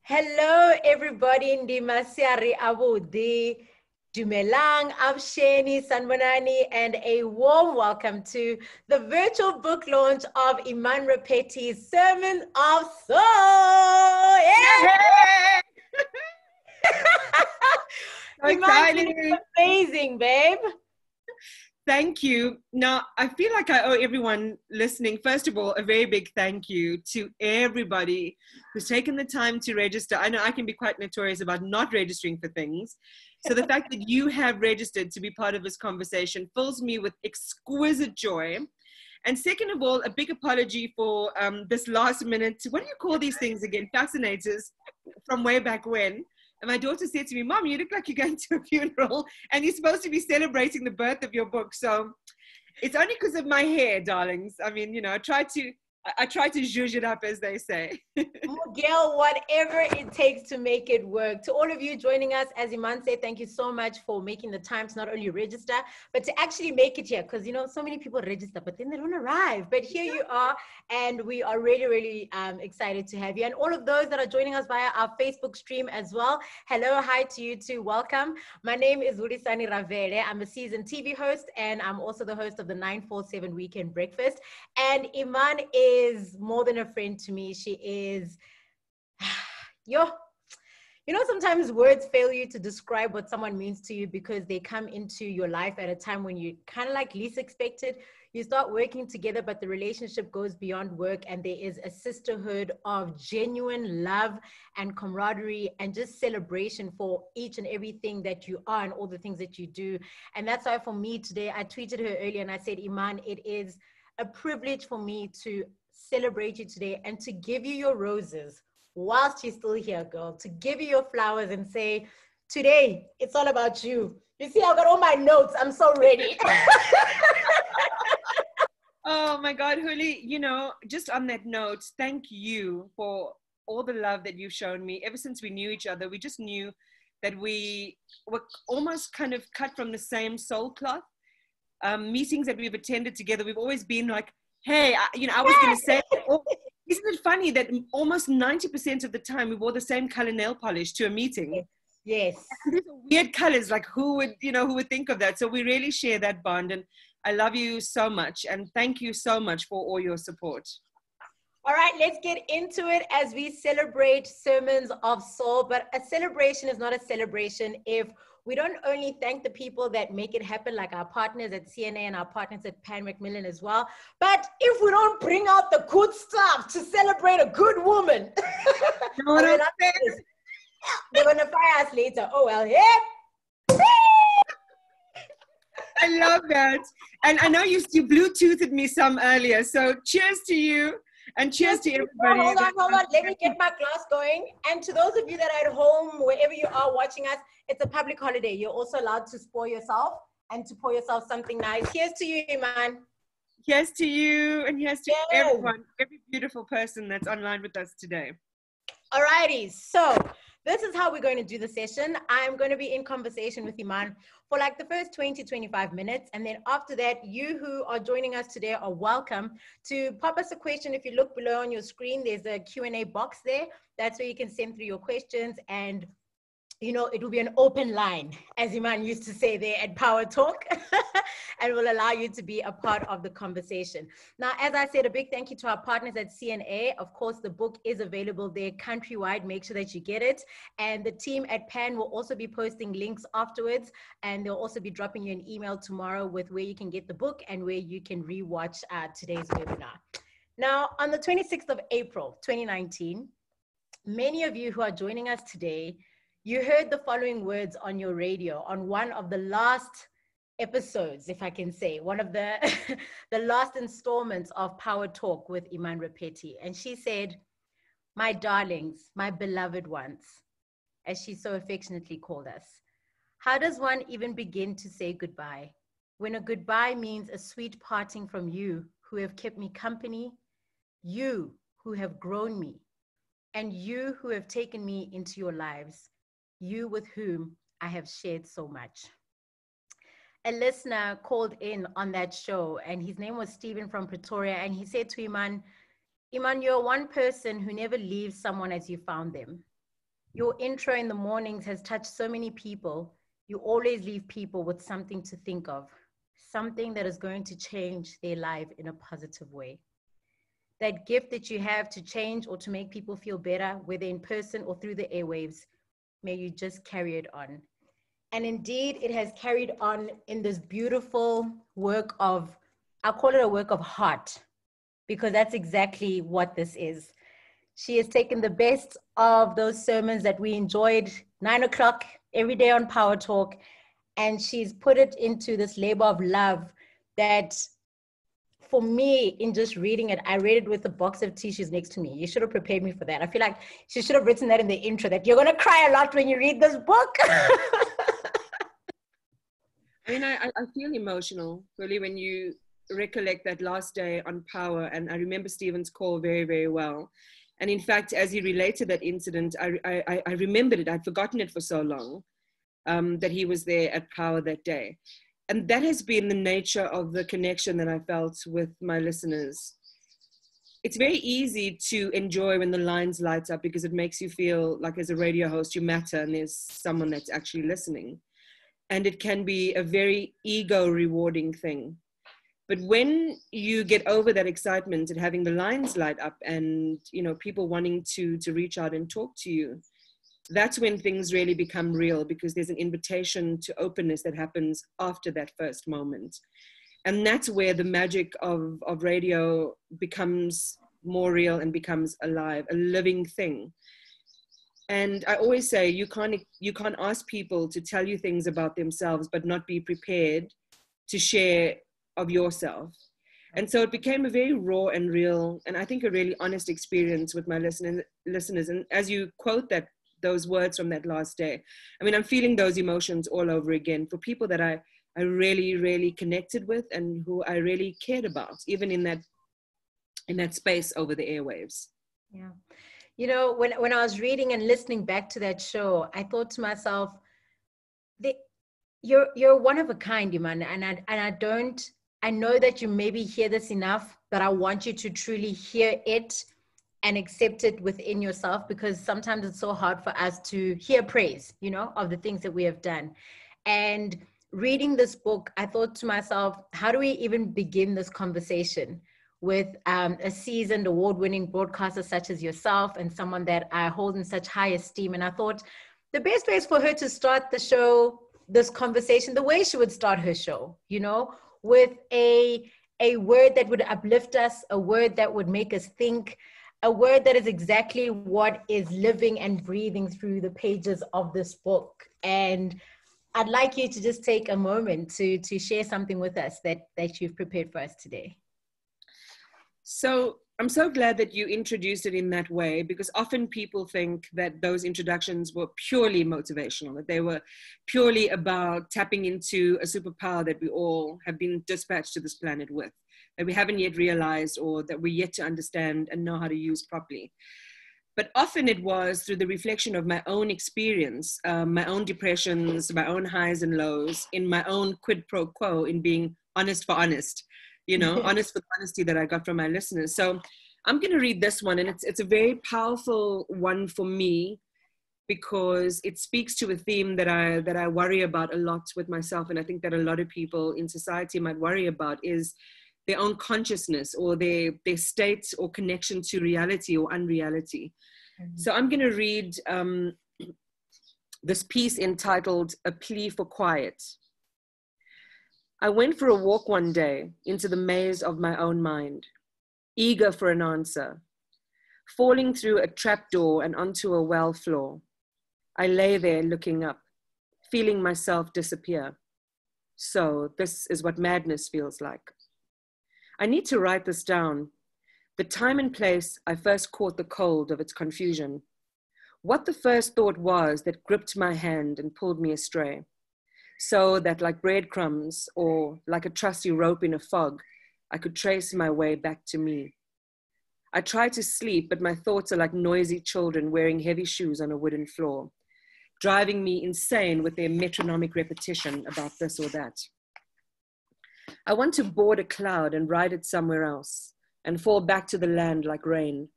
Hello, everybody. Ndimasiari Abudi, Dumelang, Avsheni, Sanbanani, and a warm welcome to the virtual book launch of Iman Rappetti's Sermon of Soul. Yeah! So Iman, you're amazing, babe. Thank you. Now, I feel like I owe everyone listening, first of all, a very big thank you to everybody who's taken the time to register. I know I can be quite notorious about not registering for things. So the fact that you have registered to be part of this conversation fills me with exquisite joy. And second of all, a big apology for this last minute, what do you call these things again? Fascinators from way back when. And my daughter said to me, Mom, you look like you're going to a funeral and you're supposed to be celebrating the birth of your book. So it's only because of my hair, darlings. I mean, you know, I try to zhuzh it up, as they say. Girl, whatever it takes to make it work. To all of you joining us, as Iman said, thank you so much for making the time to not only register, but to actually make it here. Because, you know, so many people register, but then they don't arrive. But here you are, and we are really, really excited to have you. And all of those that are joining us via our Facebook stream as well, hello, hi to you too. Welcome. My name is Hulisani Ravele. I'm a seasoned TV host, and I'm also the host of the 947 Weekend Breakfast. And Iman is more than a friend to me. She is, you know, sometimes words fail you to describe what someone means to you because they come into your life at a time when you kind of like least expected. You start working together, but the relationship goes beyond work, and there is a sisterhood of genuine love and camaraderie and just celebration for each and everything that you are and all the things that you do. And that's why for me today, I tweeted her earlier and I said, Iman, it is a privilege for me to celebrate you today and to give you your roses whilst you're still here, girl, to give you your flowers and say, today, it's all about you. You see, I've got all my notes. I'm so ready. Oh my God, Huli, you know, just on that note, thank you for all the love that you've shown me. Ever since we knew each other, we just knew that we were almost kind of cut from the same soul cloth. Meetings that we've attended together, we've always been like, hey, I was going to say, isn't it funny that almost 90% of the time we wore the same color nail polish to a meeting? Yes. And these are weird colors, like who would think of that? So we really share that bond, and I love you so much, and thank you so much for all your support. All right, let's get into it as we celebrate Sermons of Soul. But a celebration is not a celebration if we don't only thank the people that make it happen, like our partners at CNA and our partners at Macmillan as well, but if we don't bring out the good stuff to celebrate a good woman, they're going to fire us later. Oh, well, yeah. I love that. And I know you Bluetoothed me some earlier, so cheers to you. And cheers to everybody. Hold on. Let me get my glass going. And to those of you that are at home, wherever you are watching us, it's a public holiday. You're also allowed to spoil yourself and to pour yourself something nice. Here's to you, Iman. Here's to you, and here's to everyone, every beautiful person that's online with us today. Alrighty, so this is how we're going to do the session. I'm going to be in conversation with Iman for like the first 20-25 minutes. And then after that, you who are joining us today are welcome to pop us a question. If you look below on your screen, there's a Q&A box there. That's where you can send through your questions, and you know, it will be an open line, as Iman used to say there at Power Talk, and will allow you to be a part of the conversation. Now, as I said, a big thank you to our partners at CNA. Of course, the book is available there countrywide. Make sure that you get it. And the team at PAN will also be posting links afterwards, and they'll also be dropping you an email tomorrow with where you can get the book and where you can rewatch today's webinar. Now, on the 26th of April, 2019, many of you who are joining us today, you heard the following words on your radio on one of the last episodes, if I can say, one of the, the last installments of Power Talk with Iman Rappetti. And she said, "My darlings, my beloved ones," as she so affectionately called us. How does one even begin to say goodbye when a goodbye means a sweet parting from you who have kept me company, you who have grown me, and you who have taken me into your lives, you with whom I have shared so much. A listener called in on that show, and his name was Stephen from Pretoria, and he said to Iman, "Iman, you're one person who never leaves someone as you found them. Your intro in the mornings has touched so many people. You always leave people with something to think of, something that is going to change their life in a positive way. That gift that you have to change or to make people feel better, whether in person or through the airwaves, may you just carry it on. And indeed, it has carried on in this beautiful work of, I'll call it a work of heart, because that's exactly what this is. She has taken the best of those sermons that we enjoyed 9 o'clock every day on Power Talk, and she's put it into this labor of love that, for me, in just reading it, I read it with a box of tissues next to me. You should have prepared me for that. I feel like she should have written that in the intro, that you're going to cry a lot when you read this book. I mean, I feel emotional, really, when you recollect that last day on Power. And I remember Stephen's call very, very well. And in fact, as he related that incident, I remembered it. I'd forgotten it for so long, that he was there at Power that day. And that has been the nature of the connection that I felt with my listeners. It's very easy to enjoy when the lines light up, because it makes you feel like, as a radio host, you matter and there's someone that's actually listening. And it can be a very ego rewarding thing. But when you get over that excitement and having the lines light up and, you know, people wanting to reach out and talk to you, that's when things really become real, because there's an invitation to openness that happens after that first moment. And that's where the magic of radio becomes more real and becomes alive, a living thing. And I always say, you can't ask people to tell you things about themselves, but not be prepared to share of yourself. And so it became a very raw and real, and I think a really honest experience with my listeners. And as you quote those words from that last day, I mean, I'm feeling those emotions all over again for people that I really, really connected with and who I really cared about, even in that space over the airwaves. Yeah. You know, when I was reading and listening back to that show, I thought to myself, you're one of a kind, Iman, and I know that you maybe hear this enough, but I want you to truly hear it and accept it within yourself, because sometimes it's so hard for us to hear praise, you know, of the things that we have done. And reading this book, I thought to myself, how do we even begin this conversation with a seasoned award-winning broadcaster such as yourself and someone that I hold in such high esteem? And I thought the best way is for her to start the show, this conversation, the way she would start her show, you know, with a word that would uplift us, a word that would make us think, a word that is exactly what is living and breathing through the pages of this book. And I'd like you to just take a moment to share something with us that you've prepared for us today. So I'm so glad that you introduced it in that way, because often people think that those introductions were purely motivational, that they were purely about tapping into a superpower that we all have been dispatched to this planet with, that we haven't yet realized or that we're yet to understand and know how to use properly. But often it was through the reflection of my own experience, my own depressions, my own highs and lows, in my own quid pro quo, in being honest for honest. You know, honest with honesty that I got from my listeners. So I'm going to read this one, and it's a very powerful one for me, because it speaks to a theme that I worry about a lot with myself, and I think that a lot of people in society might worry about, is their own consciousness or their state or connection to reality or unreality. Mm-hmm. So I'm going to read this piece entitled "A Plea for Quiet." I went for a walk one day into the maze of my own mind, eager for an answer. Falling through a trapdoor and onto a well floor, I lay there looking up, feeling myself disappear. So this is what madness feels like. I need to write this down. The time and place I first caught the cold of its confusion. What the first thought was that gripped my hand and pulled me astray. So that, like breadcrumbs or like a trusty rope in a fog, I could trace my way back to me. I try to sleep, but my thoughts are like noisy children wearing heavy shoes on a wooden floor, driving me insane with their metronomic repetition about this or that. I want to board a cloud and ride it somewhere else and fall back to the land like rain.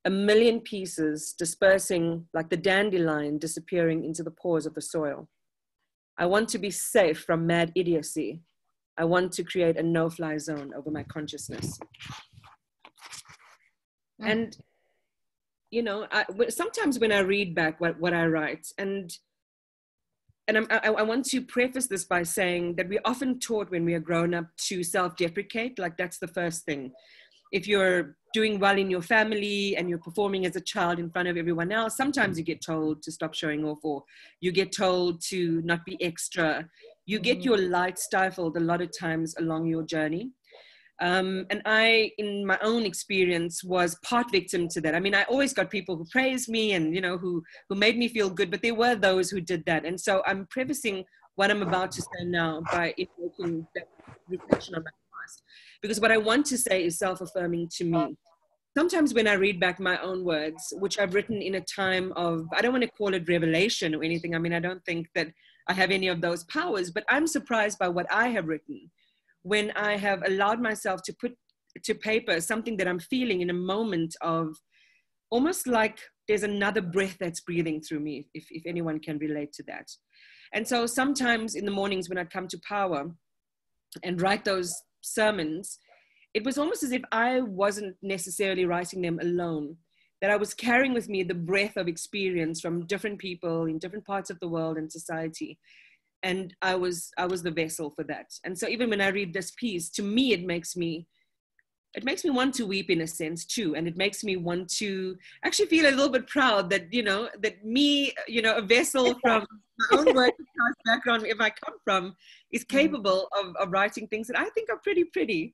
a million pieces dispersing like the dandelion disappearing into the pores of the soil. I want to be safe from mad idiocy. I want to create a no-fly zone over my consciousness. And, you know, sometimes when I read back what I write, and I want to preface this by saying that we're often taught when we are grown up to self-deprecate, like that's the first thing. If you're doing well in your family and you're performing as a child in front of everyone else, sometimes you get told to stop showing off, or you get told to not be extra. You get your light stifled a lot of times along your journey. And I, in my own experience, was part victim to that. I mean, I always got people who praised me and, you know, who made me feel good, but there were those who did that. And so I'm prefacing what I'm about to say now by invoking that reflection on my past. Because what I want to say is self-affirming to me. Sometimes when I read back my own words, which I've written in a time of, I don't want to call it revelation or anything. I mean, I don't think that I have any of those powers, but I'm surprised by what I have written when I have allowed myself to put to paper something that I'm feeling in a moment of almost like there's another breath that's breathing through me, if anyone can relate to that. And so sometimes in the mornings when I come to Power and write those sermons, it was almost as if I wasn't necessarily writing them alone, that I was carrying with me the breath of experience from different people in different parts of the world and society. And I was the vessel for that. And so even when I read this piece, to me, it makes me want to weep in a sense too. And it makes me want to actually feel a little bit proud that, you know, that me, you know, a vessel from my own working class background, if I come from, is capable of writing things that I think are pretty pretty.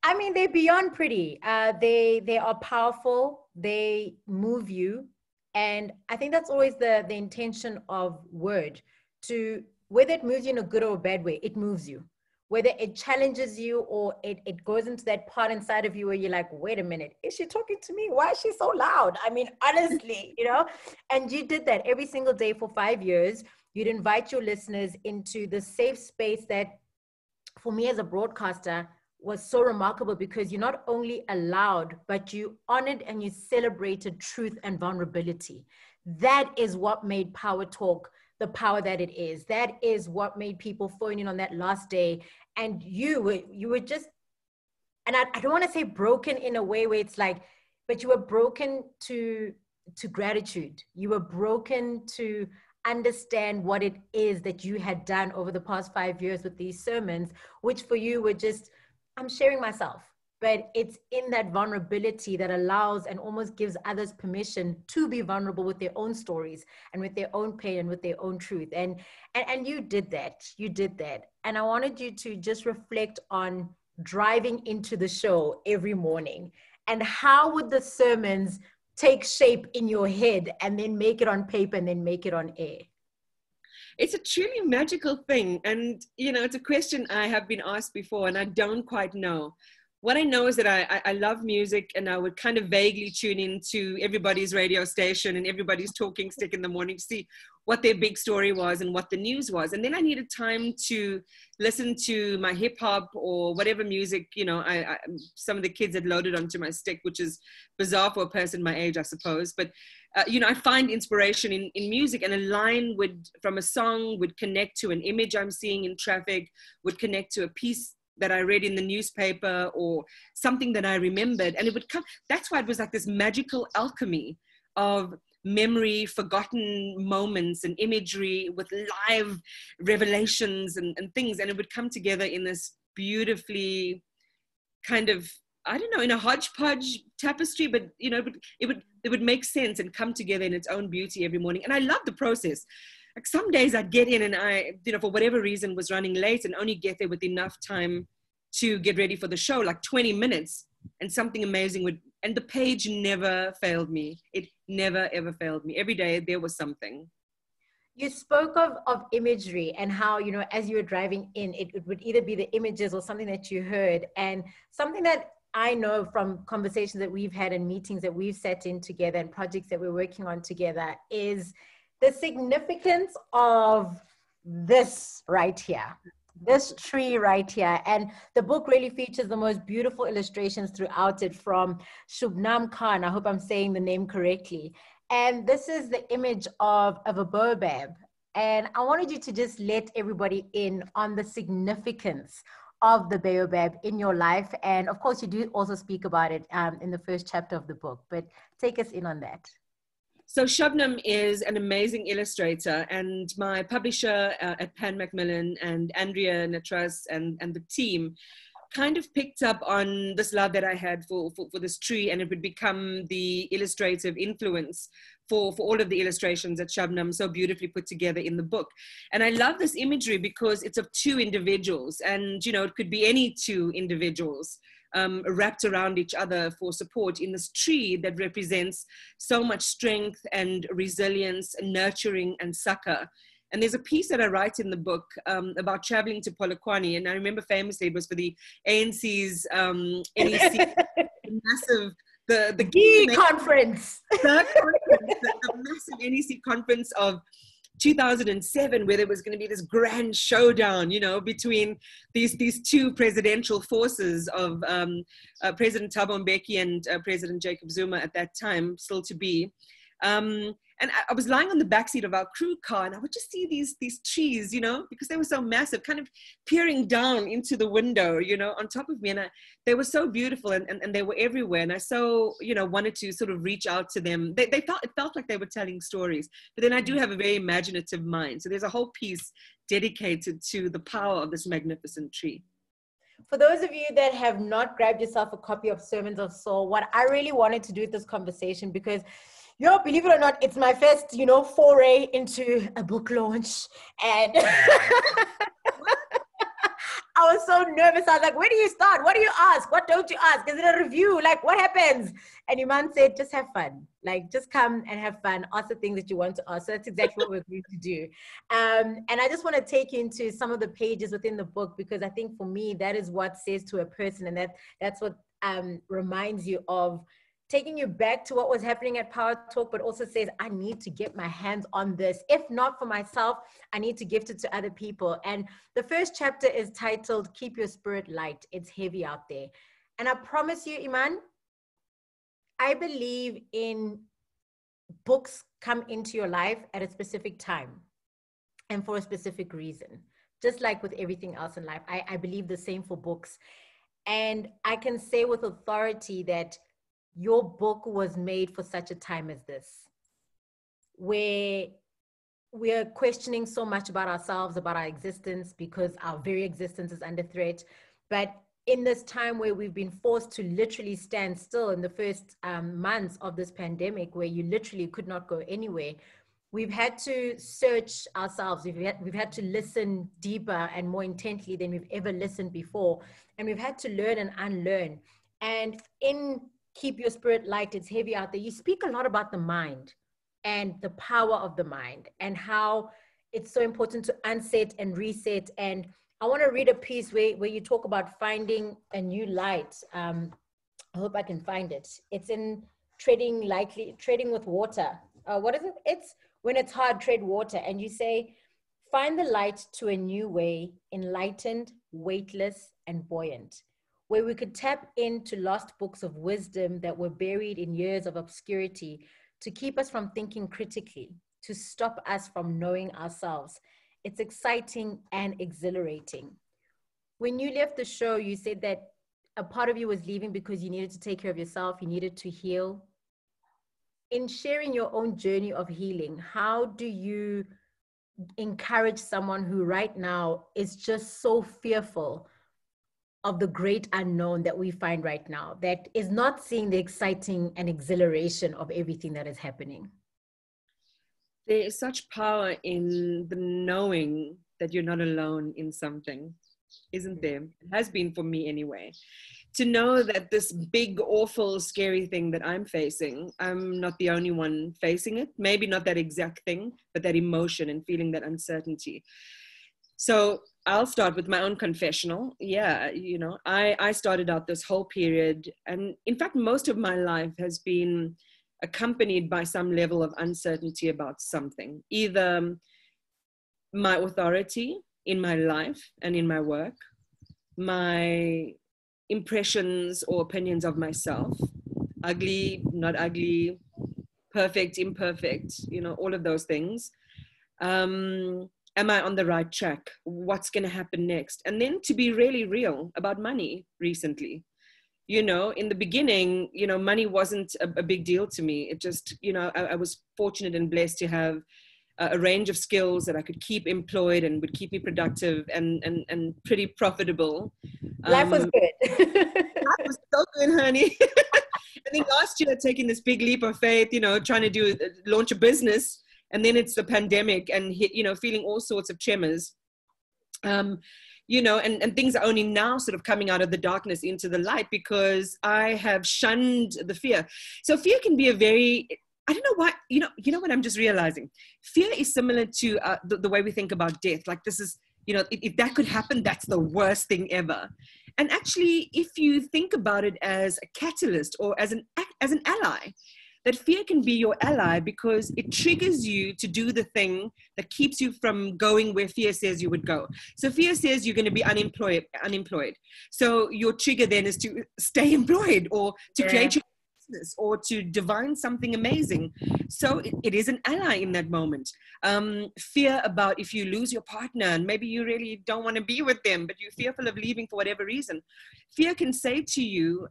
I mean, they're beyond pretty. They are powerful. They move you. And I think that's always the intention of word, to whether it moves you in a good or a bad way, it moves you. Whether it challenges you or it goes into that part inside of you where you're like, wait a minute, is she talking to me? Why is she so loud? I mean, honestly, you know, and you did that every single day for 5 years. You'd invite your listeners into the safe space that for me as a broadcaster was so remarkable, because you not only allowed, but you honored and you celebrated truth and vulnerability. That is what made Power Talk the power that it is. That is what made people phone in on that last day. And you were just, and I don't want to say broken in a way where it's like, but you were broken to gratitude. You were broken to understand what it is that you had done over the past 5 years with these sermons, which for you were just, I'm sharing myself. But it's in that vulnerability that allows and almost gives others permission to be vulnerable with their own stories and with their own pain and with their own truth. And you did that. You did that. And I wanted you to just reflect on driving into the show every morning, and how would the sermons take shape in your head and then make it on paper and then make it on air? It's a truly magical thing. And, you know, it's a question I have been asked before and I don't quite know. What I know is that I love music, and I would kind of vaguely tune into everybody's radio station and everybody's talking stick in the morning to see what their big story was and what the news was. And then I needed time to listen to my hip hop or whatever music, you know, some of the kids had loaded onto my stick, which is bizarre for a person my age, I suppose. But, you know, I find inspiration in music, and a line from a song would connect to an image I'm seeing in traffic, would connect to a piece that I read in the newspaper or something that I remembered. And it would come, that's why it was like this magical alchemy of memory, forgotten moments and imagery with live revelations and things. And it would come together in this beautifully kind of, I don't know, in a hodgepodge tapestry, but you know, it would make sense and come together in its own beauty every morning. And I love the process. Like some days I'd get in and I, you know, for whatever reason was running late and only get there with enough time to get ready for the show, like 20 minutes, and something amazing would, and the page never failed me. It never, ever failed me. Every day there was something. You spoke of imagery and how, you know, as you were driving in, it would either be the images or something that you heard. And something that I know from conversations that we've had and meetings that we've sat in together and projects that we're working on together is the significance of this right here. This tree right here. And the book really features the most beautiful illustrations throughout it from Shubnam Khan. I hope I'm saying the name correctly. And this is the image of a baobab. And I wanted you to just let everybody in on the significance of the baobab in your life. And of course, you do also speak about it in the first chapter of the book, but take us in on that. So Shubnam is an amazing illustrator, and my publisher at Macmillan and Andrea Natras and the team kind of picked up on this love that I had for this tree, and it would become the illustrative influence for all of the illustrations that Shubnam so beautifully put together in the book. And I love this imagery because it's of two individuals, and it could be any two individuals wrapped around each other for support in this tree that represents so much strength and resilience and nurturing and succor. And there's a piece that I write in the book about traveling to Polokwane. And I remember famously it was for the ANC's NEC, massive, the key conference. The massive NEC conference of 2007, where there was going to be this grand showdown, between these two presidential forces of President Thabo Mbeki and President Jacob Zuma at that time, still to be. And I was lying on the backseat of our crew car, and I would just see these trees, because they were so massive, kind of peering down into the window, on top of me. And they were so beautiful, and they were everywhere. And I so, wanted to sort of reach out to them. It felt like they were telling stories. But then I do have a very imaginative mind. So there's a whole piece dedicated to the power of this magnificent tree. For those of you that have not grabbed yourself a copy of Sermons of Saul, what I really wanted to do with this conversation, because believe it or not, it's my first, foray into a book launch. And I was so nervous. I was like, where do you start? What do you ask? What don't you ask? Is it a review? Like, what happens? And Iman said, just have fun. Like, just come and have fun. Ask the things that you want to ask. So that's exactly what we're going to do. And I just want to take you into some of the pages within the book, because I think for me, that is what says to a person. And that's what reminds you of taking you back to what was happening at Power Talk, but also says, I need to get my hands on this. If not for myself, I need to gift it to other people. And the first chapter is titled, Keep Your Spirit Light. It's heavy out there. And I promise you, Iman, I believe in books come into your life at a specific time and for a specific reason. Just like with everything else in life, I believe the same for books. And I can say with authority that your book was made for such a time as this, where we're questioning so much about ourselves, about our existence, because our very existence is under threat. But in this time where we've been forced to literally stand still in the first months of this pandemic, where you literally could not go anywhere, we've had to search ourselves. We've had to listen deeper and more intently than we've ever listened before. And we've had to learn and unlearn. And in Keep Your Spirit Light, it's heavy out there, you speak a lot about the mind and the power of the mind and how it's so important to unset and reset. And I want to read a piece where you talk about finding a new light. I hope I can find it. It's in Treading with Water. What is it? It's When It's Hard, Tread Water. And you say, find the light to a new way, enlightened, weightless, and buoyant, where we could tap into lost books of wisdom that were buried in years of obscurity, to keep us from thinking critically, to stop us from knowing ourselves. It's exciting and exhilarating. When you left the show, you said that a part of you was leaving because you needed to take care of yourself, you needed to heal. In sharing your own journey of healing, how do you encourage someone who right now is just so fearful of the great unknown that we find right now, that is not seeing the exciting and exhilaration of everything that is happening? There is such power in the knowing that you're not alone in something, isn't there? It has been for me anyway. To know that this big, awful, scary thing that I'm facing, I'm not the only one facing it. Maybe not that exact thing, but that emotion and feeling that uncertainty. So I'll start with my own confessional. Yeah, I started out this whole period, and in fact, most of my life has been accompanied by some level of uncertainty about something, either my authority, in my life and in my work, my impressions or opinions of myself, ugly, not ugly, perfect, imperfect, all of those things. Am I on the right track? What's going to happen next? And then to be really real about money recently. In the beginning, money wasn't a big deal to me. It just, I was fortunate and blessed to have a range of skills that I could keep employed and would keep me productive and pretty profitable. Life was good. Life was so good, honey. I think last year, taking this big leap of faith, trying to launch a business, and then it's the pandemic and, feeling all sorts of tremors. And things are only now sort of coming out of the darkness into the light because I have shunned the fear. So fear can be I don't know why, you know what I'm just realizing? Fear is similar to the way we think about death. Like this is, if that could happen, that's the worst thing ever. And actually, if you think about it as a catalyst or as an ally, that fear can be your ally because it triggers you to do the thing that keeps you from going where fear says you would go. So fear says you're going to be unemployed. So your trigger then is to stay employed or to create your business or to divine something amazing. So it is an ally in that moment. Fear about if you lose your partner and maybe you really don't want to be with them, but you're fearful of leaving for whatever reason. Fear can say to you,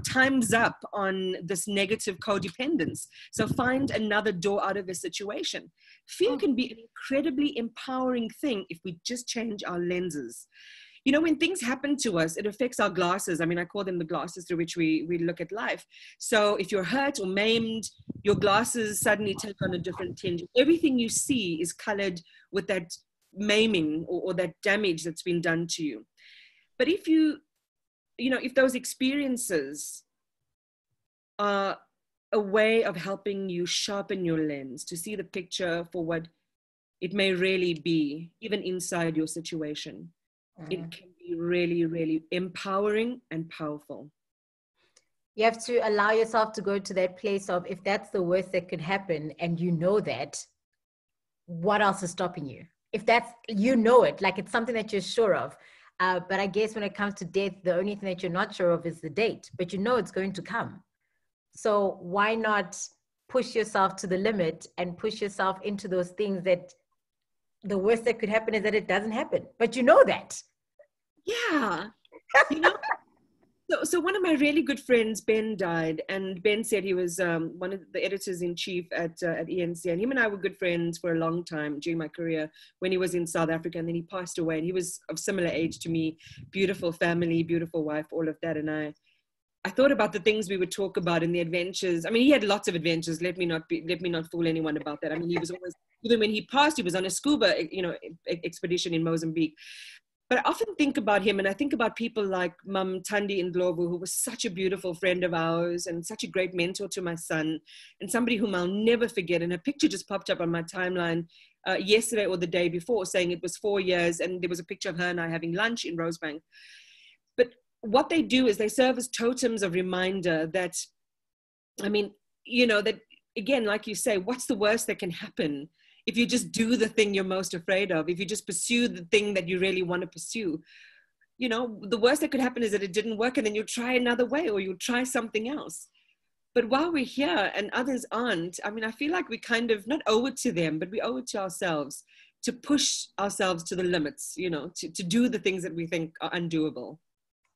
time's up on this negative codependence. So find another door out of the situation. Fear can be an incredibly empowering thing if we just change our lenses. When things happen to us, it affects our glasses. I mean, I call them the glasses through which we look at life. So if you're hurt or maimed, your glasses suddenly take on a different tinge. Everything you see is colored with that maiming or that damage that's been done to you. But if if those experiences are a way of helping you sharpen your lens to see the picture for what it may really be, even inside your situation, it can be really, really empowering and powerful. You have to allow yourself to go to that place of, if that's the worst that could happen and that, what else is stopping you? If that's, it, like it's something that you're sure of. But I guess when it comes to death, the only thing that you're not sure of is the date, but it's going to come. So why not push yourself to the limit and push yourself into those things that the worst that could happen is that it doesn't happen, but that. Yeah. So one of my really good friends, Ben, died, and Ben said he was one of the editors-in-chief at ENC, and him and I were good friends for a long time during my career when he was in South Africa, and then he passed away, and he was of similar age to me, beautiful family, beautiful wife, all of that, and I thought about the things we would talk about and the adventures. I mean, he had lots of adventures. Let me not fool anyone about that. I mean, he was always, even when he passed, he was on a scuba, expedition in Mozambique. But I often think about him, and I think about people like Mum Thandi in Ndlovu, who was such a beautiful friend of ours and such a great mentor to my son, and somebody whom I'll never forget. And her picture just popped up on my timeline yesterday or the day before, saying it was 4 years, and there was a picture of her and I having lunch in Rosebank. But what they do is they serve as totems of reminder that, that, again, like you say, what's the worst that can happen? If you just do the thing you're most afraid of, if you just pursue the thing that you really want to pursue, the worst that could happen is that it didn't work and then you try another way or you try something else. But while we're here and others aren't, I feel like we kind of not owe it to them, but we owe it to ourselves to push ourselves to the limits, to do the things that we think are undoable.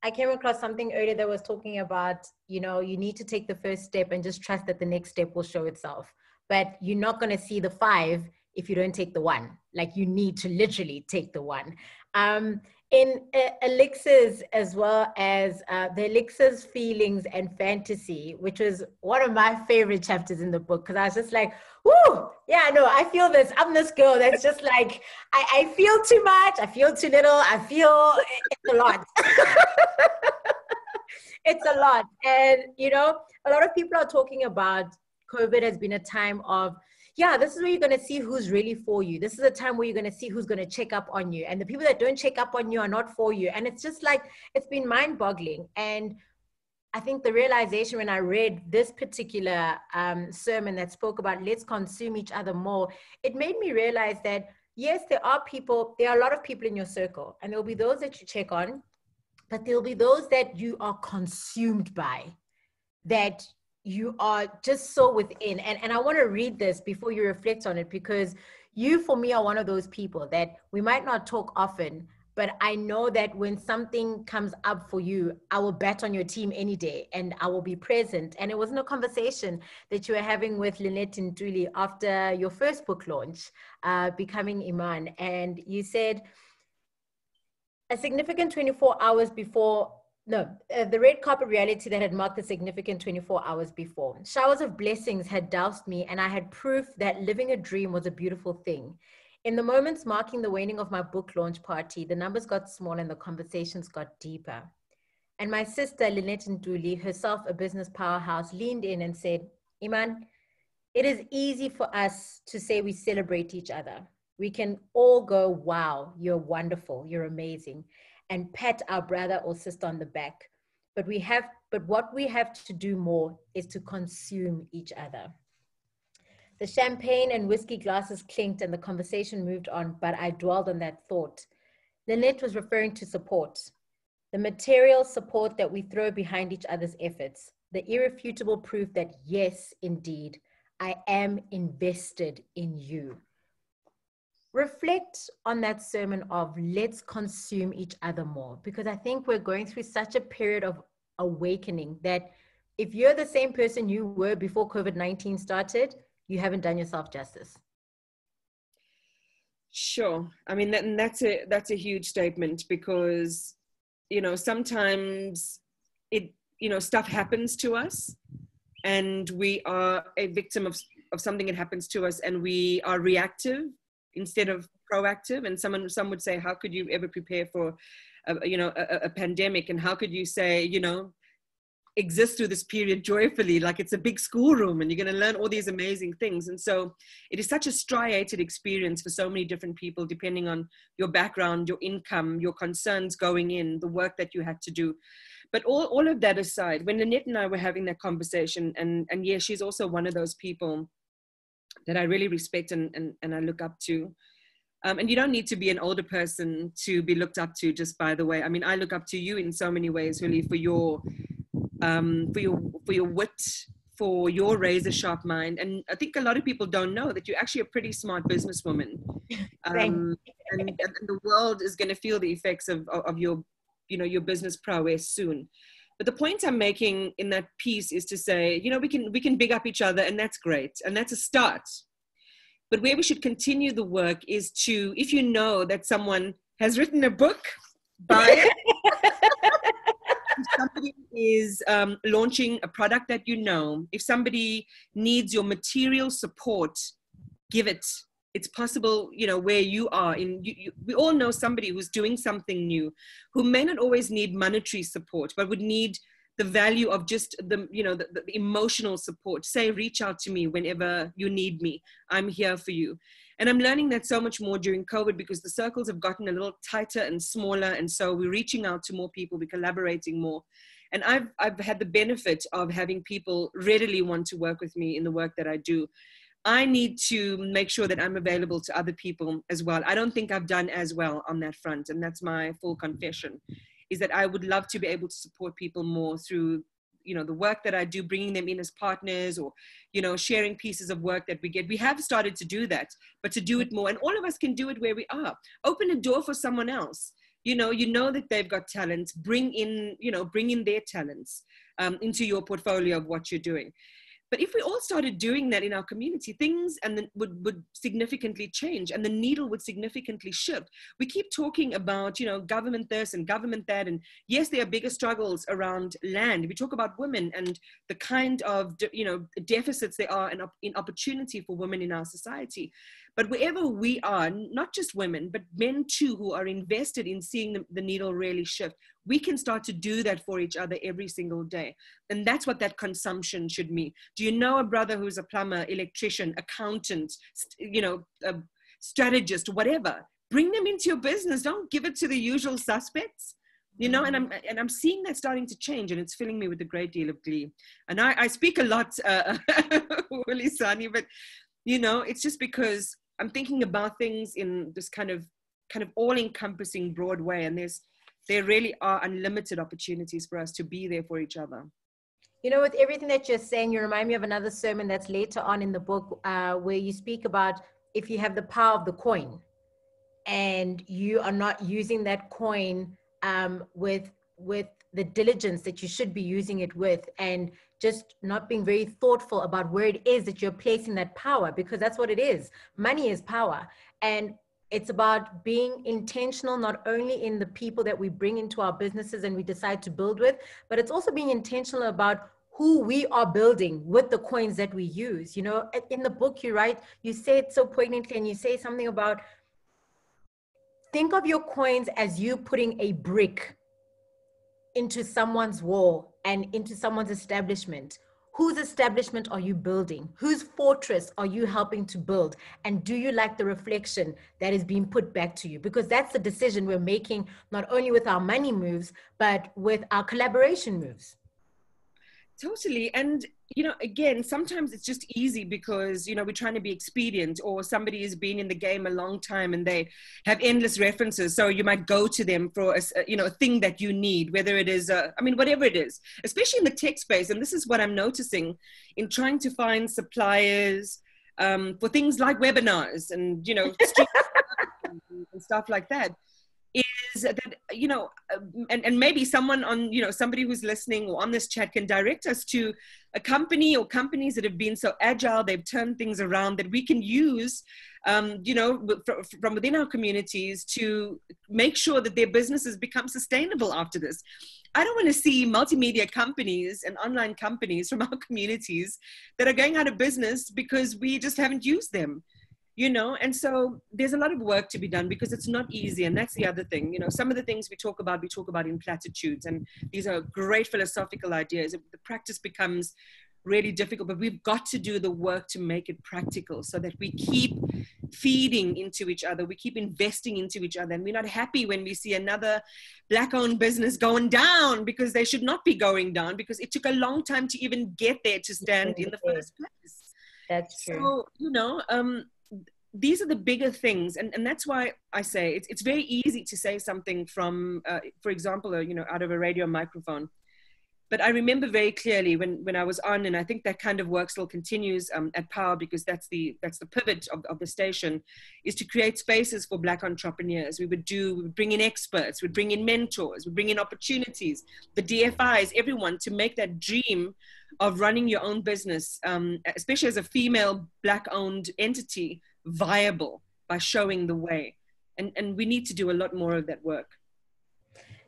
I came across something earlier that was talking about, you need to take the first step and just trust that the next step will show itself. But you're not going to see the 5 if you don't take the 1. Like, you need to literally take the 1. In Elixirs, as well as the Elixirs Feelings and Fantasy, which was one of my favorite chapters in the book, because I was just like, whoo, yeah, no, I feel this. I'm this girl that's just like, I feel too much, I feel too little, it's a lot. It's a lot. And, a lot of people are talking about COVID has been a time of, this is where you're going to see who's really for you. This is a time where you're going to see who's going to check up on you. And the people that don't check up on you are not for you. And it's just like, it's been mind-boggling. And I think the realization when I read this particular sermon that spoke about let's consume each other more, it made me realize that yes, there are a lot of people in your circle, and there'll be those that you check on, but there'll be those that you are consumed by, that you are just so within. And I want to read this before you reflect on it, because you, for me, are one of those people that we might not talk often, but I know that when something comes up for you, I will bet on your team any day and I will be present. And it wasn't a conversation that you were having with Lynette Ntuli after your first book launch, Becoming Iman. And you said a significant 24 hours before, no, the red carpet reality that had marked a significant 24 hours before. Showers of blessings had doused me, and I had proof that living a dream was a beautiful thing. In the moments marking the waning of my book launch party, the numbers got small and the conversations got deeper. And my sister, Lynette Nduli, herself a business powerhouse, leaned in and said, Iman, it is easy for us to say we celebrate each other. We can all go, wow, you're wonderful, you're amazing, and pat our brother or sister on the back. But what we have to do more is to consume each other. The champagne and whiskey glasses clinked and the conversation moved on, but I dwelled on that thought. Lynette was referring to support, the material support that we throw behind each other's efforts, the irrefutable proof that yes, indeed, I am invested in you. Reflect on that sermon of let's consume each other more, because I think we're going through such a period of awakening that if you're the same person you were before COVID-19 started, you haven't done yourself justice. Sure. I mean, that's a huge statement, because, you know, sometimes stuff happens to us and we are a victim of something that happens to us, and we are reactive instead of proactive. And some would say, how could you ever prepare for a pandemic, and how could you say, exist through this period joyfully, like it's a big schoolroom and you're going to learn all these amazing things. And so it is such a striated experience for so many different people, depending on your background, your income, your concerns going in, the work that you had to do. But all of that aside, when Lynette and I were having that conversation, and yeah, she's also one of those people that I really respect and I look up to. And you don't need to be an older person to be looked up to, just by the way. I mean, I look up to you in so many ways, really, for your wit, for your razor sharp mind. And I think a lot of people don't know that you're actually a pretty smart businesswoman. And the world is going to feel the effects of your, your business prowess soon. But the point I'm making in that piece is to say, we can big up each other, and that's great. And that's a start. But where we should continue the work is to, if you know that someone has written a book, buy it. If somebody is launching a product that if somebody needs your material support, give it. It's possible, where you are. We all know somebody who's doing something new, who may not always need monetary support, but would need the value of just the emotional support. Say, reach out to me whenever you need me. I'm here for you. And I'm learning that so much more during COVID, because the circles have gotten a little tighter and smaller. And so we're reaching out to more people, we're collaborating more. And I've had the benefit of having people readily want to work with me in the work that I do. I need to make sure that I'm available to other people as well. I don't think I've done as well on that front. And that's my full confession, is that I would love to be able to support people more through, the work that I do, bringing them in as partners, or, sharing pieces of work that we get. We have started to do that, but to do it more. And all of us can do it where we are. Open a door for someone else. You know that they've got talents. Bring in their talents into your portfolio of what you're doing. But if we all started doing that in our community, things would significantly change, and the needle would significantly shift. We keep talking about, government this and government that. And yes, there are bigger struggles around land. We talk about women and the kind of, deficits there are in opportunity for women in our society. But wherever we are, not just women, but men too, who are invested in seeing the needle really shift, we can start to do that for each other every single day. And that's what that consumption should mean. Do you know a brother who's a plumber, electrician, accountant, a strategist, whatever? Bring them into your business. Don't give it to the usual suspects. And I'm seeing that starting to change, and it's filling me with a great deal of glee. And I speak a lot, Hulisani, but it's just because I'm thinking about things in this kind of all-encompassing broad way, and there really are unlimited opportunities for us to be there for each other. You know, with everything that you're saying, you remind me of another sermon that's later on in the book, where you speak about if you have the power of the coin and you are not using that coin with the diligence that you should be using it with, and just not being very thoughtful about where it is that you're placing that power, because that's what it is. Money is power. And it's about being intentional, not only in the people that we bring into our businesses and we decide to build with, but it's also being intentional about who we are building with the coins that we use. You know, in the book you write, you say it so poignantly, and you say something about, think of your coins as you putting a brick into someone's wall and into someone's establishment. Whose establishment are you building? Whose fortress are you helping to build? And do you like the reflection that is being put back to you? Because that's the decision we're making, not only with our money moves, but with our collaboration moves. Totally. And, you know, again, sometimes it's just easy because, you know, we're trying to be expedient, or somebody has been in the game a long time and they have endless references. So you might go to them for, a thing that you need, whether it is, whatever it is, especially in the tech space. And this is what I'm noticing in trying to find suppliers for things like webinars and, you know, and stuff like that. Is that, you know, and maybe someone on, you know, somebody who's listening or on this chat can direct us to a company or companies that have been so agile, they've turned things around, that we can use, from within our communities to make sure that their businesses become sustainable after this. I don't want to see multimedia companies and online companies from our communities that are going out of business because we just haven't used them. You know, and so there's a lot of work to be done because it's not easy. And that's the other thing, you know, some of the things we talk about in platitudes, and these are great philosophical ideas. The practice becomes really difficult, but we've got to do the work to make it practical so that we keep feeding into each other. We keep investing into each other. And we're not happy when we see another Black-owned business going down, because they should not be going down, because it took a long time to even get there to stand in the first place. That's true. So, you know, these are the bigger things, and that's why I say it's very easy to say something from, for example, out of a radio microphone. But I remember very clearly when I was on, and I think that kind of work still continues at Power, because that's the pivot of the station, is to create spaces for Black entrepreneurs. We would bring in experts, we'd bring in mentors, we'd bring in opportunities, the DFIs, everyone, to make that dream of running your own business, especially as a female Black-owned entity, viable by showing the way. And we need to do a lot more of that work.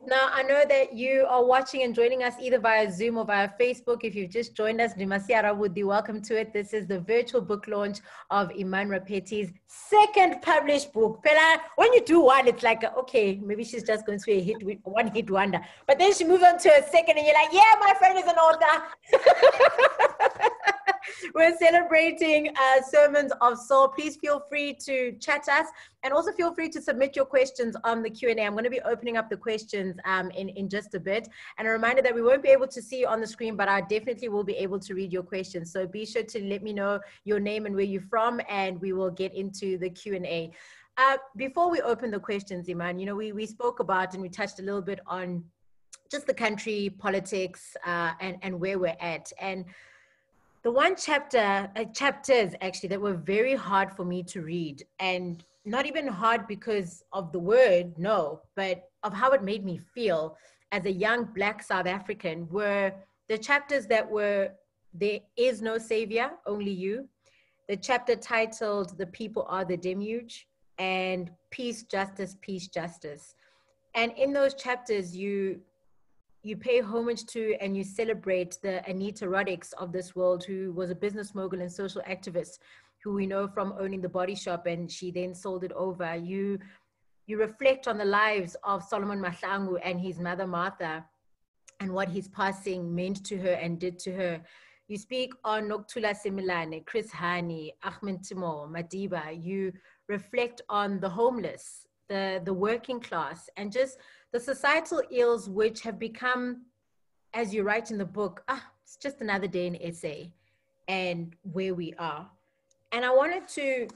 Now, I know that you are watching and joining us either via Zoom or via Facebook. If you've just joined us, welcome to it. This is the virtual book launch of Iman Rappetti's second published book. Pela, when you do one, it's like, okay, maybe she's just going through a one-hit wonder. But then she moves on to a second and you're like, yeah, my friend is an author. We're celebrating Sermons of Soul. Please feel free to chat us, and also feel free to submit your questions on the Q&A. I'm going to be opening up the questions in just a bit. And a reminder that we won't be able to see you on the screen, but I definitely will be able to read your questions. So be sure to let me know your name and where you're from, and we will get into the Q&A. Before we open the questions, Iman, you know, we spoke about and we touched a little bit on just the country, politics, and where we're at. And the one chapters actually that were very hard for me to read, and not even hard because of the word, no, but of how it made me feel as a young Black South African, were the chapters that were, there is no savior, only you. The chapter titled The People Are the Deluge, and Peace, Justice, Peace, Justice. And in those chapters, you pay homage to and you celebrate the Anita Roddick's of this world, who was a business mogul and social activist, who we know from owning the Body Shop, and she then sold it over. You reflect on the lives of Solomon Mahlangu and his mother Martha, and what his passing meant to her and did to her. You speak on Nokuthula Simelane, Chris Hani, Ahmed Timo, Madiba. You reflect on the homeless, the working class, and just the societal ills which have become, as you write in the book, it's just another day in SA and where we are. And I wanted to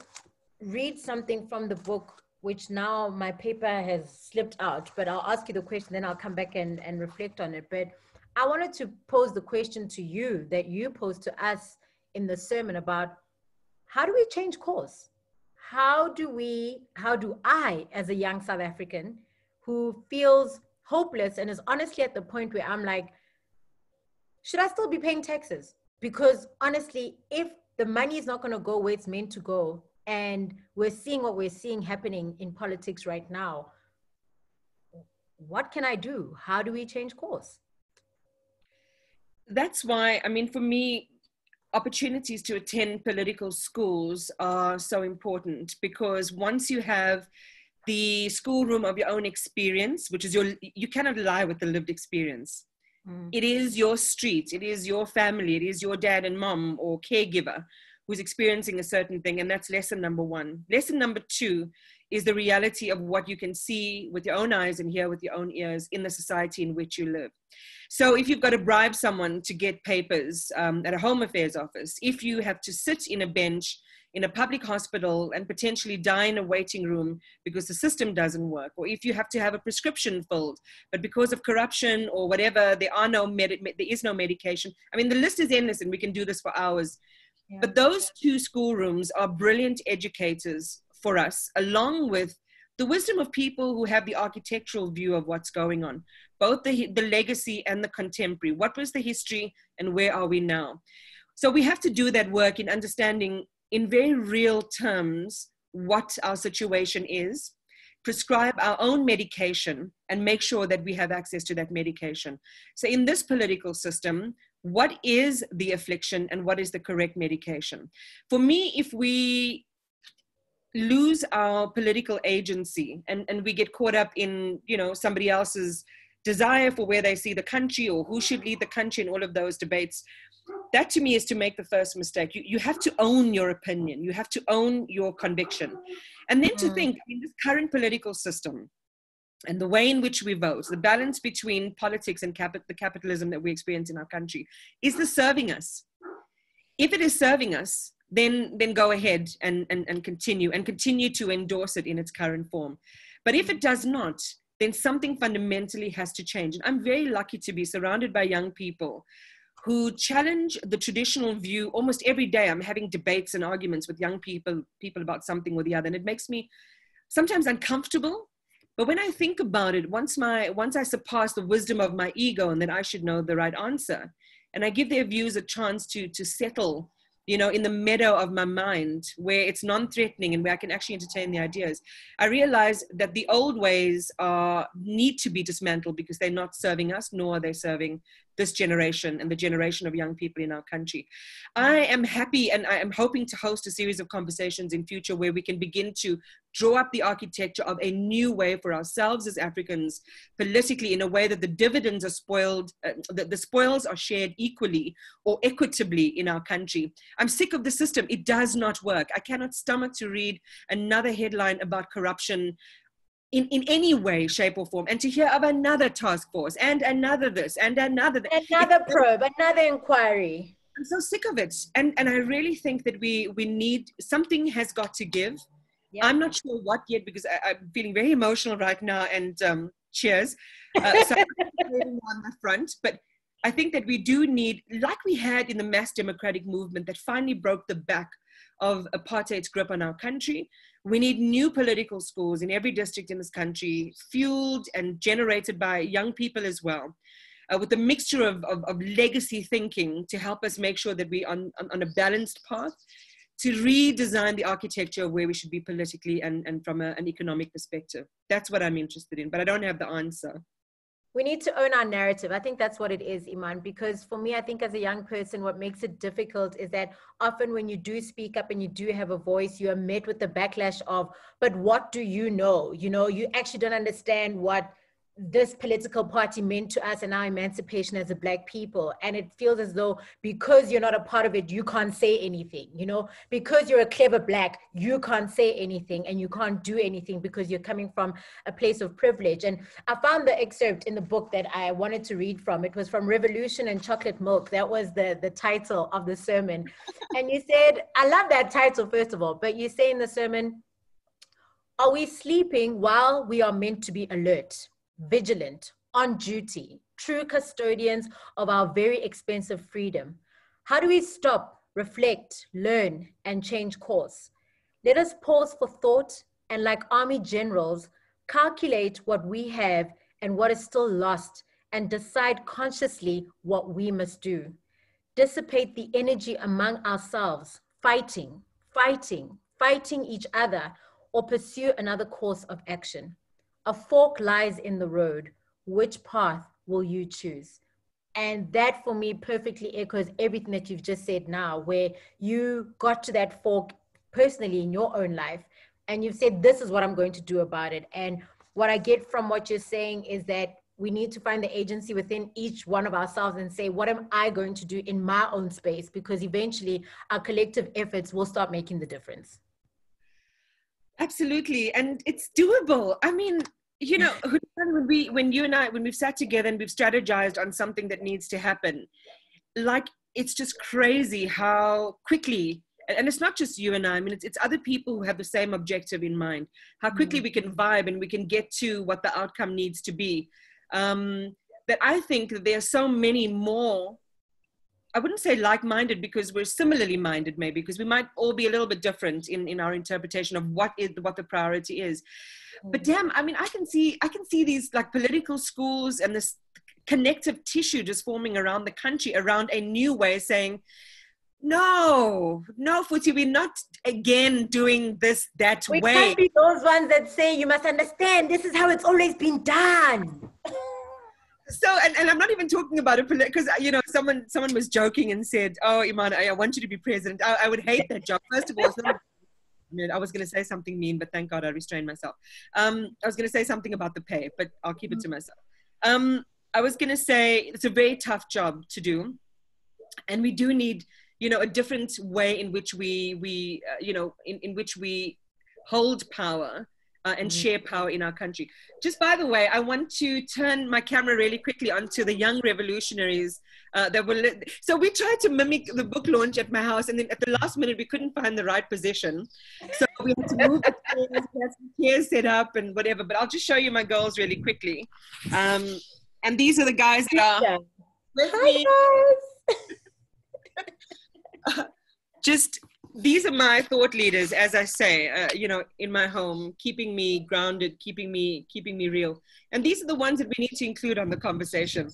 read something from the book, which now my paper has slipped out, but I'll ask you the question, then I'll come back and reflect on it. But I wanted to pose the question to you that you posed to us in the sermon about how do we change course? How do I, as a young South African who feels hopeless and is honestly at the point where I'm like, should I still be paying taxes? Because honestly, if the money is not going to go where it's meant to go, and we're seeing what we're seeing happening in politics right now, what can I do? How do we change course? That's why, I mean, for me, opportunities to attend political schools are so important, because once you have the schoolroom of your own experience, which is you cannot lie with the lived experience. It is your street, it is your family, it is your dad and mom or caregiver who's experiencing a certain thing, and that's lesson number one. Lesson number two is the reality of what you can see with your own eyes and hear with your own ears in the society in which you live. So if you've got to bribe someone to get papers at a Home Affairs office, if you have to sit in a bench in a public hospital and potentially die in a waiting room because the system doesn't work, or if you have to have a prescription filled, but because of corruption or whatever, there is no medication. I mean, the list is endless and we can do this for hours. Yeah. But those two schoolrooms are brilliant educators for us, along with the wisdom of people who have the architectural view of what's going on, both the legacy and the contemporary. What was the history and where are we now? So we have to do that work in understanding in very real terms what our situation is, prescribe our own medication, and make sure that we have access to that medication. So in this political system, what is the affliction and what is the correct medication? For me, if we lose our political agency and we get caught up in, you know, somebody else's desire for where they see the country or who should lead the country and all of those debates, that to me is to make the first mistake. You have to own your opinion. You have to own your conviction. And then to think, in this current political system and the way in which we vote, the balance between politics and the capitalism that we experience in our country, is this serving us? If it is serving us, then go ahead and continue to endorse it in its current form. But if it does not, then something fundamentally has to change. And I'm very lucky to be surrounded by young people who challenge the traditional view almost every day. I'm having debates and arguments with young people about something or the other, and it makes me sometimes uncomfortable. But when I think about it, once I surpass the wisdom of my ego and that I should know the right answer, and I give their views a chance to settle, you know, in the meadow of my mind where it's non-threatening and where I can actually entertain the ideas, I realize that the old ways need to be dismantled because they're not serving us, nor are they serving this generation and the generation of young people in our country. I am happy and I am hoping to host a series of conversations in future where we can begin to draw up the architecture of a new way for ourselves as Africans politically, in a way that the dividends are spoiled, that the spoils are shared equally or equitably in our country. I'm sick of the system. It does not work. I cannot stomach to read another headline about corruption in any way, shape or form, and to hear of another task force and another this and another that. Another probe, another inquiry. I'm so sick of it. And I really think that we need, something has got to give. Yeah. I'm not sure what yet, because I'm feeling very emotional right now, and cheers. So I'm on the front, but I think that we do need, like we had in the mass democratic movement that finally broke the back of apartheid's grip on our country, we need new political schools in every district in this country, fueled and generated by young people as well, with a mixture of legacy thinking to help us make sure that we're on a balanced path to redesign the architecture of where we should be politically and from an economic perspective. That's what I'm interested in, but I don't have the answer. We need to own our narrative. I think that's what it is, Iman, because for me, I think as a young person, what makes it difficult is that often when you do speak up and you do have a voice, you are met with the backlash of, but what do you know? You know, you actually don't understand what this political party meant to us and our emancipation as a Black people. And it feels as though because you're not a part of it, you can't say anything, you know, because you're a clever Black, you can't say anything and you can't do anything because you're coming from a place of privilege. And I found the excerpt in the book that I wanted to read from. It was from Revolution and Chocolate Milk. That was the title of the sermon. And you said, I love that title, first of all, but you say in the sermon, are we sleeping while we are meant to be alert, vigilant, on duty, true custodians of our very expensive freedom? How do we stop, reflect, learn, and change course? Let us pause for thought and, like army generals, calculate what we have and what is still lost and decide consciously what we must do. Dissipate the energy among ourselves, fighting each other, or pursue another course of action. A fork lies in the road. Which path will you choose? And that for me perfectly echoes everything that you've just said now, where you got to that fork personally in your own life, and you've said, this is what I'm going to do about it. And what I get from what you're saying is that we need to find the agency within each one of ourselves and say, what am I going to do in my own space? Because eventually our collective efforts will start making the difference. Absolutely. And it's doable. I mean, you know, when you and I, when we've sat together and we've strategized on something that needs to happen, like, it's just crazy how quickly, and it's not just you and I mean, it's other people who have the same objective in mind, how quickly we can vibe and we can get to what the outcome needs to be. That I think that there are so many more, I wouldn't say like-minded, because we're similarly minded, maybe, because we might all be a little bit different in our interpretation of what the priority is. But damn, I mean, I can see these like political schools and this connective tissue just forming around the country around a new way, saying, no, Futi, we're not again doing this that way. We can't be those ones that say, you must understand, this is how it's always been done. So, and I'm not even talking about it, because, you know, someone was joking and said, oh, Iman, I want you to be president. I would hate that job. First of all, it's not, I was going to say something mean, but thank God I restrained myself. I was going to say something about the pay, but I'll keep it to myself. I was going to say it's a very tough job to do. And we do need, you know, a different way in which we you know, in which we hold power. And share power in our country. Just by the way, I want to turn my camera really quickly onto the young revolutionaries that were so we tried to mimic the book launch at my house, and then at the last minute we couldn't find the right position, so we had to move the chairs, we had some chairs set up and whatever. But I'll just show you my girls really quickly, and these are the guys that are with me. Guys. Just these are my thought leaders, as I say, you know, in my home, keeping me grounded, keeping me real. And these are the ones that we need to include on the conversation.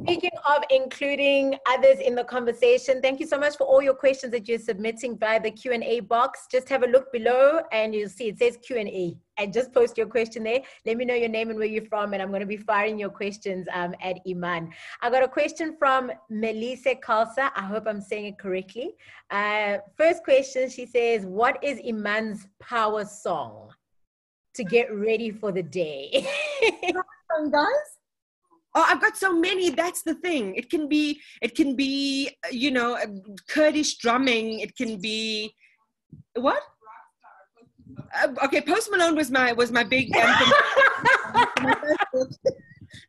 Speaking of including others in the conversation, thank you so much for all your questions that you're submitting via the Q&A box. Just have a look below and you'll see it says Q&A, and just post your question there. Let me know your name and where you're from, and I'm going to be firing your questions at Iman. I got a question from Melissa Kalsa. I hope I'm saying it correctly. First question, she says, what is Iman's power song to get ready for the day? Guys? Oh, I've got so many. That's the thing. It can be, you know, Kurdish drumming. It can be, what? Okay, Post Malone was my big anthem.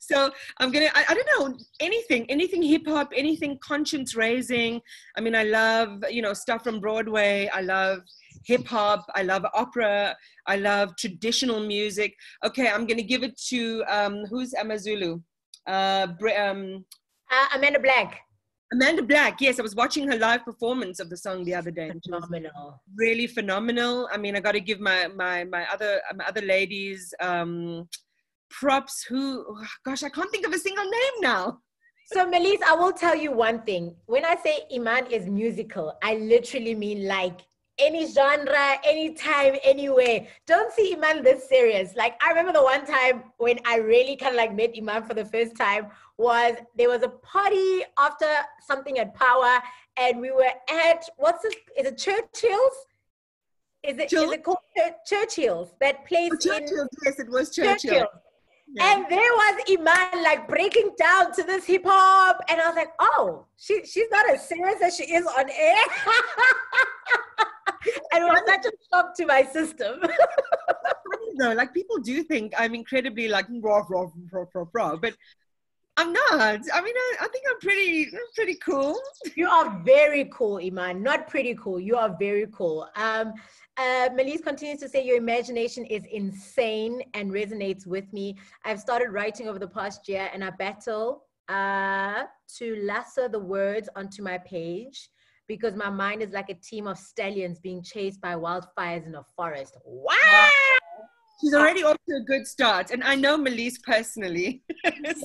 So I'm gonna, I don't know, anything hip hop, anything conscience raising. I mean, I love, you know, stuff from Broadway. I love hip hop. I love opera. I love traditional music. Okay, I'm gonna give it to who's Amazulu? Amanda Black. Amanda Black, yes, I was watching her live performance of the song the other day. Phenomenal. Really phenomenal. I mean, I got to give my other ladies props. Who, oh, gosh, I can't think of a single name now. So Melise, I will tell you one thing. When I say Iman is musical, I literally mean like any genre, anytime, anywhere. Don't see Iman this serious. Like, I remember the one time when I really kind of like met Iman for the first time was there was a party after something at Power, and we were at, is it Churchill's? Is it called Churchill's? That place Churchill's, yes, it was Churchill. Yeah. And there was Iman like breaking down to this hip hop. And I was like, oh, she's not as serious as she is on air. And it was such a shock to my system. Funny though, like people do think I'm incredibly like raw, but I'm not. I mean, I think I'm pretty cool. You are very cool, Iman. Not pretty cool. You are very cool. Melise continues to say your imagination is insane and resonates with me. I've started writing over the past year and I battle to lasso the words onto my page because my mind is like a team of stallions being chased by wildfires in a forest. Wow! She's already off to a good start. And I know Melise personally.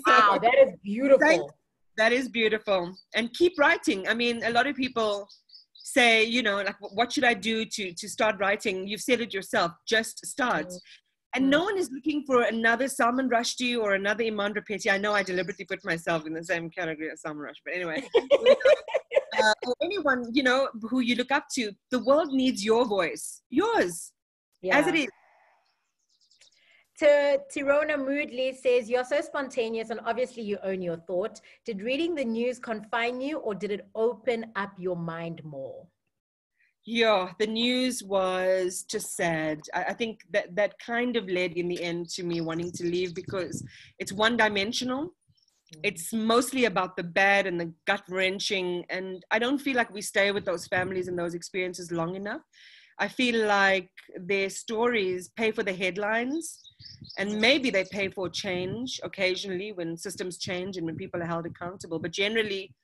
Wow, that is beautiful. That is beautiful. And keep writing. I mean, a lot of people say, you know, like, what should I do to start writing? You've said it yourself, just start. And no one is looking for another Salman Rushdie or another Iman Rappetti. I know I deliberately put myself in the same category as Salman Rushdie, but anyway. Or anyone, you know, who you look up to. The world needs your voice, yours, as it is. Tirona Moodley says, you're so spontaneous and obviously you own your thought. Did reading the news confine you or did it open up your mind more? Yeah, the news was just sad. I think that kind of led in the end to me wanting to leave because it's one-dimensional. It's mostly about the bad and the gut-wrenching. And I don't feel like we stay with those families and those experiences long enough. I feel like their stories pay for the headlines and maybe they pay for change occasionally when systems change and when people are held accountable. But generally,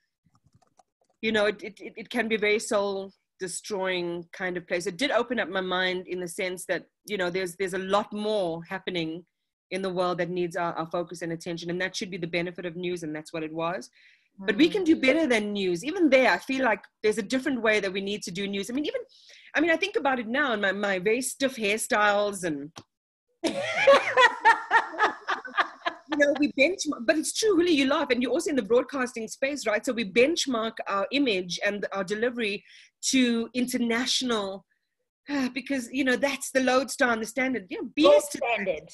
you know, it can be a very soul destroying kind of place. It did open up my mind in the sense that, you know, there's a lot more happening in the world that needs our focus and attention. And that should be the benefit of news. And that's what it was. But we can do better than news. Even there, I feel like there's a different way that we need to do news. I think about it now and my very stiff hairstyles and, you know, we benchmark, but it's true, really, you laugh. And you're also in the broadcasting space, right? So we benchmark our image and our delivery to international, because, you know, that's the lodestar and the standard. Yeah, BS to standard.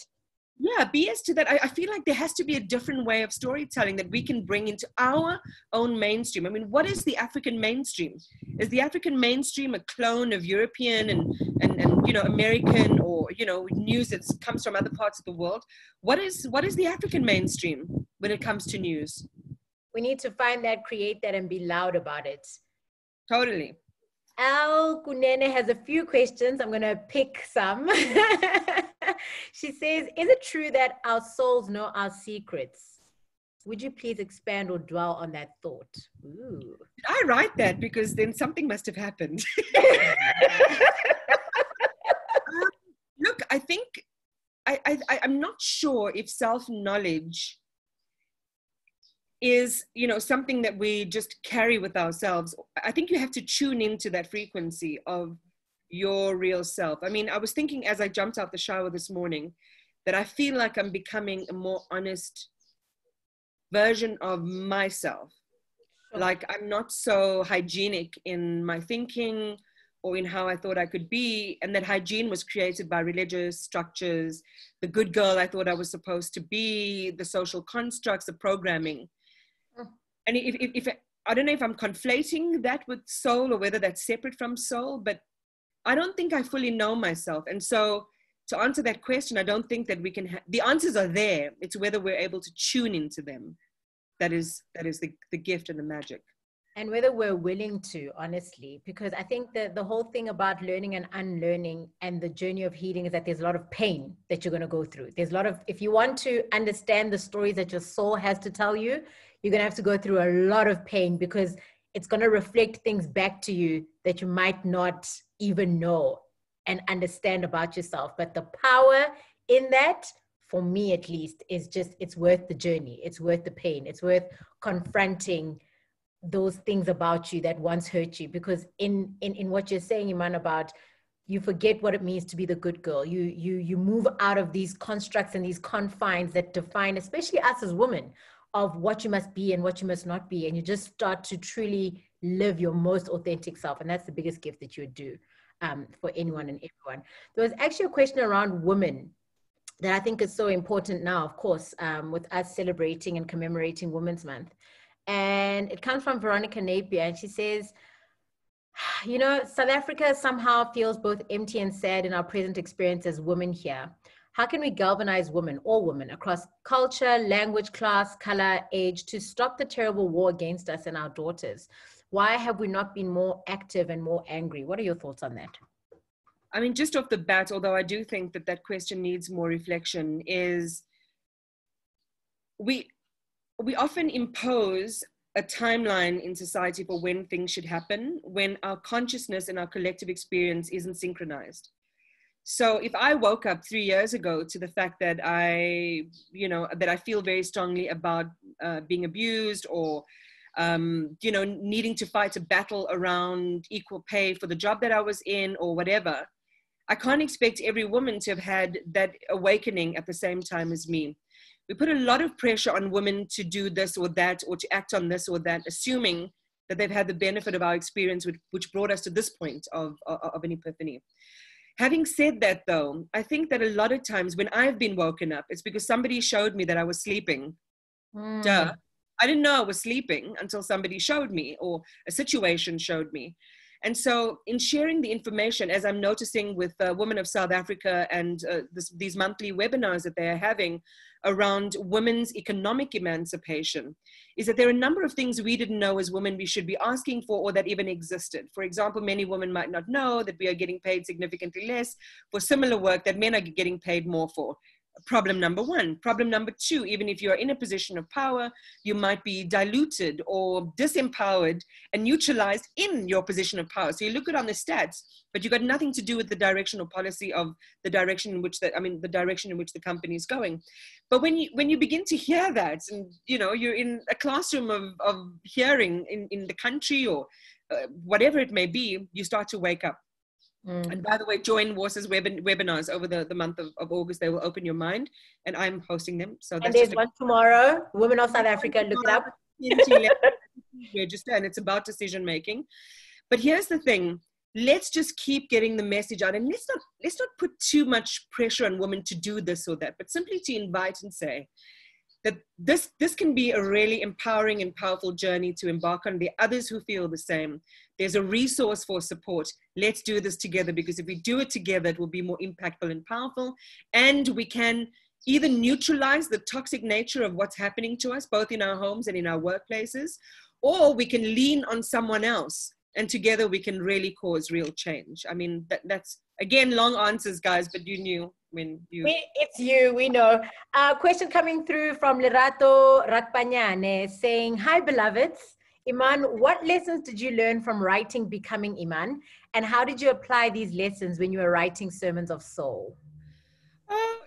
Yeah, BS to that. I feel like there has to be a different way of storytelling that we can bring into our own mainstream. I mean, what is the African mainstream? Is the African mainstream a clone of European and you know, American or, you know, news that comes from other parts of the world? What is the African mainstream when it comes to news? We need to find that, create that, and be loud about it. Totally. Al Kunene has a few questions. I'm going to pick some. She says, is it true that our souls know our secrets? Would you please expand or dwell on that thought? Ooh. Did I write that? Because then something must have happened. Look, I think I'm not sure if self-knowledge is, you know, something that we just carry with ourselves. I think you have to tune into that frequency of your real self. I mean, I was thinking as I jumped out the shower this morning that I feel like I'm becoming a more honest version of myself. Like I'm not so hygienic in my thinking or in how I thought I could be. And that hygiene was created by religious structures, the good girl I thought I was supposed to be, the social constructs, the programming. And if I don't know if I'm conflating that with soul or whether that's separate from soul, but I don't think I fully know myself. And so to answer that question, I don't think that we can, the answers are there. It's whether we're able to tune into them. That is the gift and the magic. And whether we're willing to, honestly, because I think that the whole thing about learning and unlearning and the journey of healing is that there's a lot of pain that you're going to go through. There's a lot of, if you want to understand the stories that your soul has to tell you, you're going to have to go through a lot of pain because it's going to reflect things back to you that you might not even know and understand about yourself. But the power in that, for me at least, is just, it's worth the journey. It's worth the pain. It's worth confronting those things about you that once hurt you. Because in what you're saying, Iman, about you forget what it means to be the good girl. You move out of these constructs and these confines that define, especially us as women, of what you must be and what you must not be. And you just start to truly live your most authentic self. And that's the biggest gift that you would do for anyone and everyone. There was actually a question around women that I think is so important now, of course, with us celebrating and commemorating Women's Month. And it comes from Veronica Napier, and she says, you know, South Africa somehow feels both empty and sad in our present experience as women here. How can we galvanize women, all women, across culture, language, class, color, age, to stop the terrible war against us and our daughters? Why have we not been more active and more angry? What are your thoughts on that? I mean, just off the bat, although I do think that that question needs more reflection, is we often impose a timeline in society for when things should happen, when our consciousness and our collective experience isn't synchronized. So if I woke up 3 years ago to the fact that I feel very strongly about being abused, or needing to fight a battle around equal pay for the job that I was in, or whatever, I can't expect every woman to have had that awakening at the same time as me. We put a lot of pressure on women to do this or that, or to act on this or that, assuming that they've had the benefit of our experience, which brought us to this point of an epiphany. Having said that, though, I think that a lot of times when I've been woken up, it's because somebody showed me that I was sleeping. Duh. I didn't know I was sleeping until somebody showed me, or a situation showed me. And so in sharing the information, as I'm noticing with Women of South Africa and these monthly webinars that they are having around women's economic emancipation, is that there are a number of things we didn't know as women we should be asking for, or that even existed. For example, many women might not know that we are getting paid significantly less for similar work that men are getting paid more for. Problem number one. Problem number two, even if you're in a position of power, you might be diluted or disempowered and neutralized in your position of power. So you look at on the stats, but you got nothing to do with the direction or policy of the direction in which the direction in which the company is going. But when you begin to hear that, and you're in a classroom of hearing in the country, or whatever it may be, you start to wake up. And by the way, join WARS's webinars over the month of August. They will open your mind, and I'm hosting them. So that's, and there's one tomorrow, Women of South Africa, look it up. Register, and it's about decision making. But here's the thing: let's just keep getting the message out, and let's not put too much pressure on women to do this or that, but simply to invite and say that this can be a really empowering and powerful journey to embark on. There are others who feel the same. There's a resource for support. Let's do this together, because if we do it together, it will be more impactful and powerful. And we can either neutralize the toxic nature of what's happening to us, both in our homes and in our workplaces, or we can lean on someone else, and together we can really cause real change. I mean, that's, again, long answers, guys, but you knew when you... It's you, we know. Question coming through from Lerato Ratpanyane saying, hi, beloveds. Iman, what lessons did you learn from writing Becoming Iman? And how did you apply these lessons when you were writing Sermons of Soul?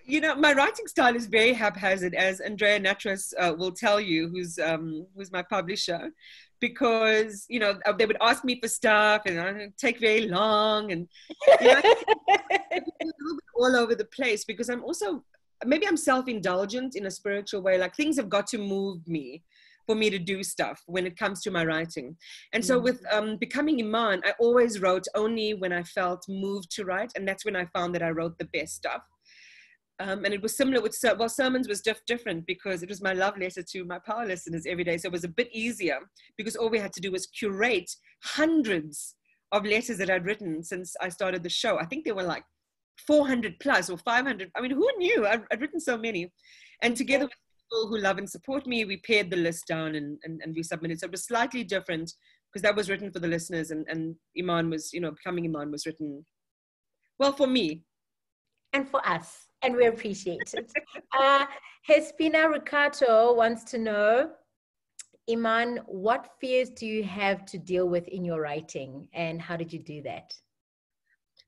My writing style is very haphazard, as Andrea Natras will tell you, who's my publisher, because, they would ask me for stuff and it would take very long, and, a little bit all over the place, because I'm also, maybe I'm self-indulgent in a spiritual way. Like, things have got to move me for me to do stuff when it comes to my writing. And so with Becoming Iman, I always wrote only when I felt moved to write. And that's when I found that I wrote the best stuff. And it was similar with, sermons was different, because it was my love letter to my power listeners every day. So it was a bit easier, because all we had to do was curate hundreds of letters that I'd written since I started the show. I think there were like 400 plus or 500. I mean, who knew? I'd written so many. And together with people who love and support me, we pared the list down and we submitted. So it was slightly different, because that was written for the listeners, and Iman was, Becoming Iman was written, well, for me. And for us. And we appreciate it. Hespina Ricardo wants to know, Iman, what fears do you have to deal with in your writing, and how did you do that?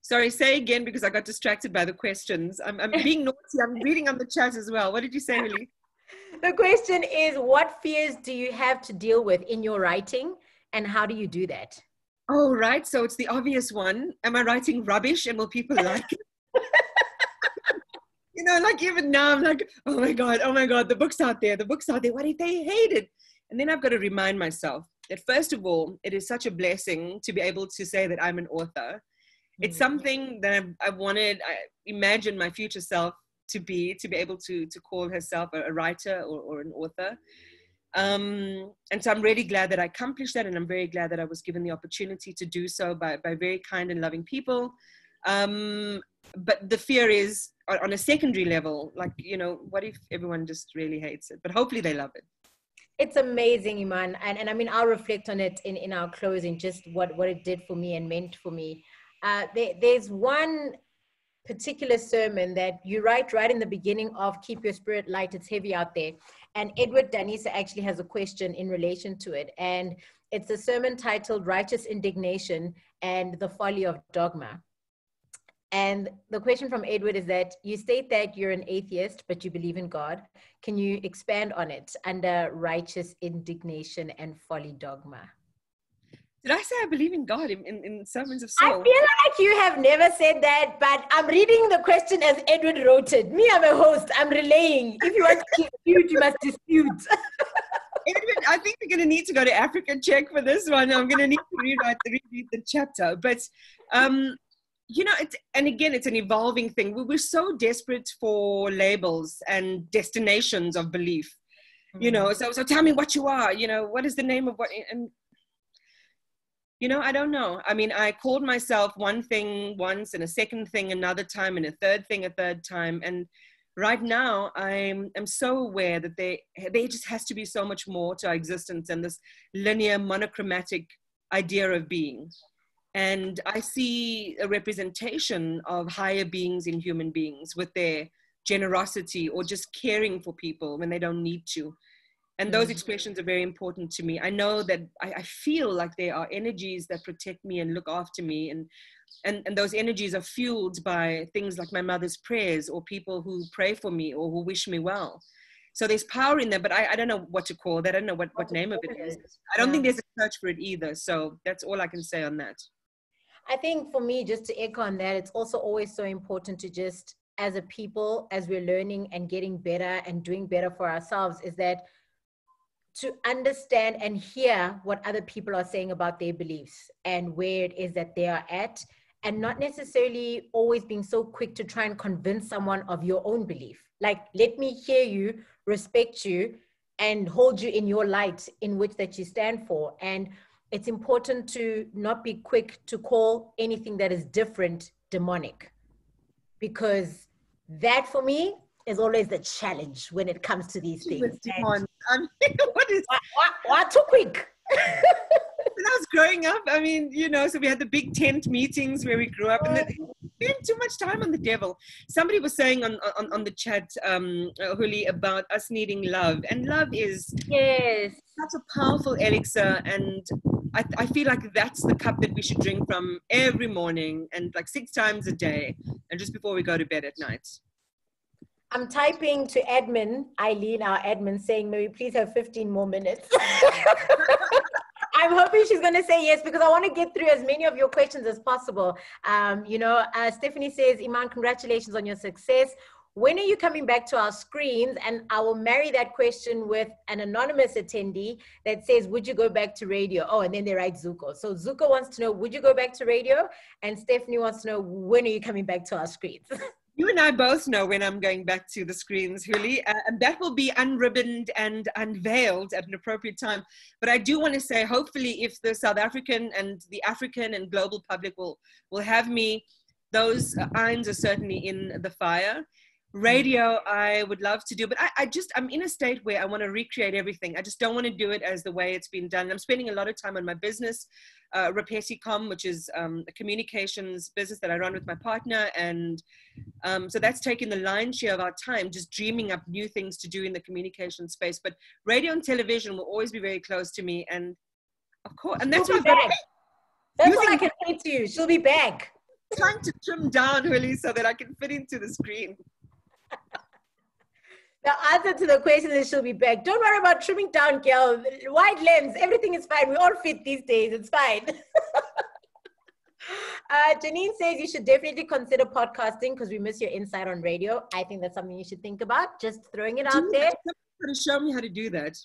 Sorry, say again, because I got distracted by the questions. I'm being naughty. I'm reading on the chat as well. What did you say, Huli? The question is, what fears do you have to deal with in your writing, and how do you do that? Oh, right. So it's the obvious one. Am I writing rubbish, and will people like it? Like, even now I'm like, oh my God, the book's out there. What if they hate it? And then I've got to remind myself that, first of all, it is such a blessing to be able to say that I'm an author. It's something that I imagine my future self to be able to call herself a writer or an author. And so I'm really glad that I accomplished that, and I'm very glad that I was given the opportunity to do so by very kind and loving people. But the fear is on a secondary level, like, what if everyone just really hates it? But hopefully they love it. It's amazing, Iman. And I mean, I'll reflect on it in our closing, just what it did for me and meant for me. There's one particular sermon that you write right in the beginning of Keep Your Spirit Light, It's Heavy Out There. And Edward Danisa actually has a question in relation to it. And it's a sermon titled Righteous Indignation and the Folly of Dogma. And the question from Edward is that you state that you're an atheist, but you believe in God. Can you expand on it under righteous indignation and folly dogma? Did I say I believe in God in Sermons of Soul? I feel like you have never said that, but I'm reading the question as Edward wrote it. Me, I'm a host. I'm relaying. If you want to dispute, you must dispute. Edward, I think we're going to need to go to Africa Check for this one. I'm going to need to reread the chapter. But it's an evolving thing. We're so desperate for labels and destinations of belief, so tell me what you are, what is the name of what, and, I don't know. I mean, I called myself one thing once and a second thing another time and a third thing a third time. And right now I'm so aware that there just has to be so much more to our existence than this linear monochromatic idea of being. And I see a representation of higher beings in human beings with their generosity or just caring for people when they don't need to. And those expressions are very important to me. I know that I feel like there are energies that protect me and look after me. And those energies are fueled by things like my mother's prayers or people who pray for me or who wish me well. So there's power in there, but I don't know what to call that. I don't know what name of it is. I don't think there's a search for it either. So that's all I can say on that. I think for me, just to echo on that, it's also always so important to just, as a people, as we're learning and getting better and doing better for ourselves, is that to understand and hear what other people are saying about their beliefs and where it is that they are at, and not necessarily always being so quick to try and convince someone of your own belief. Like, let me hear you, respect you, and hold you in your light in which that you stand for. And it's important to not be quick to call anything that is different demonic, because that for me is always the challenge when it comes to these things. Why too quick? When I was growing up, I mean, so we had the big tent meetings where we grew up, and we spent too much time on the devil. Somebody was saying on the chat, Huli, about us needing love, and love is such a powerful elixir, and I feel like that's the cup that we should drink from every morning, and like 6 times a day, and just before we go to bed at night. I'm typing to admin, Eileen, our admin, saying, may we please have 15 more minutes? I'm hoping she's going to say yes, because I want to get through as many of your questions as possible. Stephanie says, Iman, congratulations on your success. When are you coming back to our screens? And I will marry that question with an anonymous attendee that says, would you go back to radio? Oh, and then they write Zuko. So Zuko wants to know, would you go back to radio? And Stephanie wants to know, when are you coming back to our screens? You and I both know when I'm going back to the screens, Huli, and that will be unribboned and unveiled at an appropriate time. But I do want to say, hopefully, if the South African and the African and global public will have me, those irons are certainly in the fire. Radio, I would love to do, but I'm in a state where I want to recreate everything. I just don't want to do it as the way it's been done. I'm spending a lot of time on my business, Rappetti Com, which is a communications business that I run with my partner. And so that's taking the lion's share of our time, just dreaming up new things to do in the communication space. But radio and television will always be very close to me. And of course, and that's what that's all I can say to you. She'll be back. Trying to trim down, Huli, so that I can fit into the screen. The answer to the question is she'll be back. Don't worry about trimming down, girl. Wide lens, everything is fine. We all fit these days. It's fine. Janine says you should definitely consider podcasting because we miss your insight on radio. I think that's something you should think about. Just throwing it out there. Show me how to do that.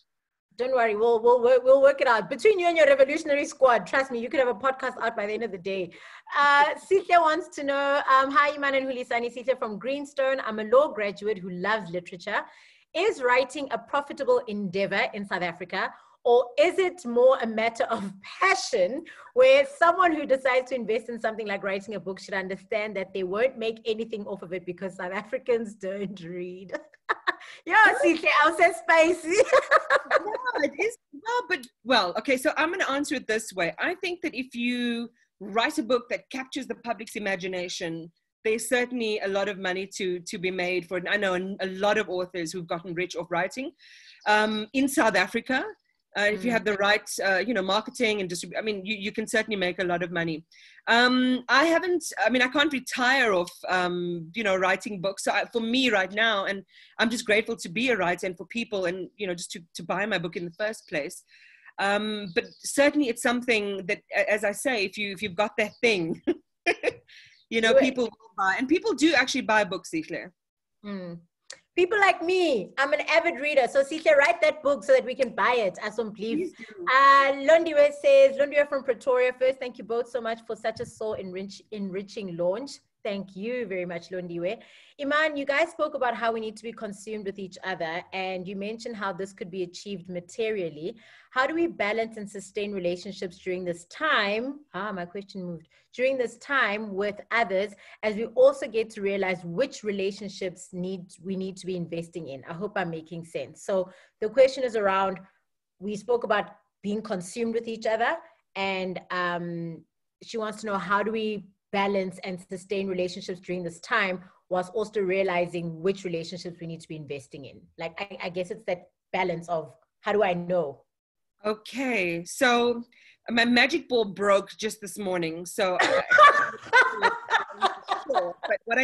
Don't worry, we'll work it out. Between you and your revolutionary squad, trust me, you could have a podcast out by the end of the day. Sitya wants to know, hi, Iman and Hulisani. Sitya from Greenstone. I'm a law graduate who loves literature. Is writing a profitable endeavor in South Africa, or is it more a matter of passion, where someone who decides to invest in something like writing a book should understand that they won't make anything off of it because South Africans don't read? Yeah, CK, I'll say spicy. Yeah, it is. Well, okay, so I'm going to answer it this way. I think that if you write a book that captures the public's imagination, there's certainly a lot of money to be made for it. I know a lot of authors who've gotten rich off writing in South Africa. If you have the right, marketing and distribution, you can certainly make a lot of money. I can't retire off, writing books. So for me right now, and I'm just grateful to be a writer and for people and, just to buy my book in the first place. But certainly it's something that, as I say, if you've got that thing, people will buy, and people do actually buy books, Sihle. People like me, I'm an avid reader. So Sihle, write that book so that we can buy it. As on please. Londiwe says, Londiwe from Pretoria, first, thank you both so much for such a soul enriching launch. Thank you very much, Londiwe. Iman, you guys spoke about how we need to be consumed with each other, and you mentioned how this could be achieved materially. How do we balance and sustain relationships during this time? My question moved. During this time with others, as we also get to realize which relationships we need to be investing in. I hope I'm making sense. So the question is around, we spoke about being consumed with each other, and she wants to know, how do we balance and sustain relationships during this time whilst also realizing which relationships we need to be investing in? Like, I guess it's that balance of, how do I know? Okay, so my magic ball broke just this morning. So, but what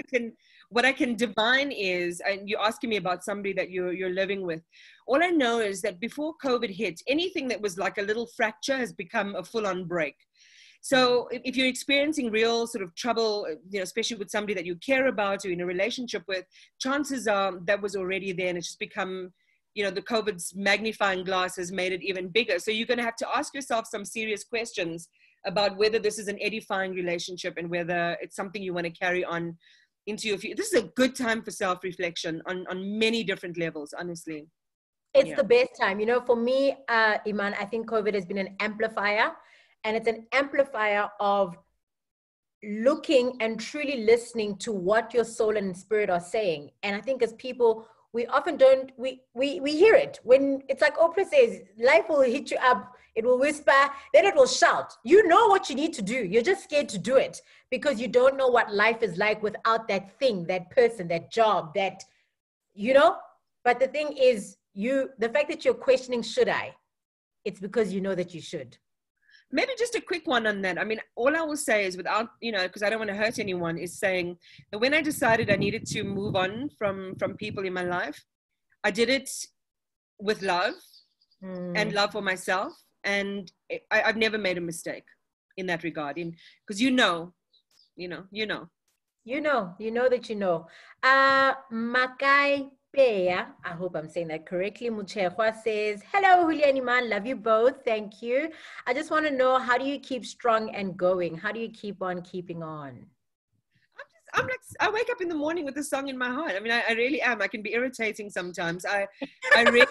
I can divine is, and you're asking me about somebody that you're living with. All I know is that before COVID hit, anything that was like a little fracture has become a full-on break. So if you're experiencing real sort of trouble, especially with somebody that you care about or in a relationship with, chances are that was already there, and it's just become, the COVID's magnifying glass has made it even bigger. So you're going to have to ask yourself some serious questions about whether this is an edifying relationship and whether it's something you want to carry on into your future. This is a good time for self-reflection on many different levels, honestly. It's the best time. For me, Iman, I think COVID has been an amplifier. And it's an amplifier of looking and truly listening to what your soul and spirit are saying. And I think as people, we often don't, we hear it. When it's like Oprah says, life will hit you up, it will whisper, then it will shout. You know what you need to do. You're just scared to do it because you don't know what life is like without that thing, that person, that job, that, But the thing is, the fact that you're questioning, should I? It's because you know that you should. Maybe just a quick one on that. All I will say is, without, because I don't want to hurt anyone, is saying that when I decided I needed to move on from people in my life, I did it with love and love for myself. And I've never made a mistake in that regard. Because you know that you know. Makai Plea, I hope I'm saying that correctly. Muchehwa says, hello, Hulisani Iman, love you both. Thank you. I just want to know, how do you keep strong and going? How do you keep on keeping on? I wake up in the morning with a song in my heart. I really am. I can be irritating sometimes. I really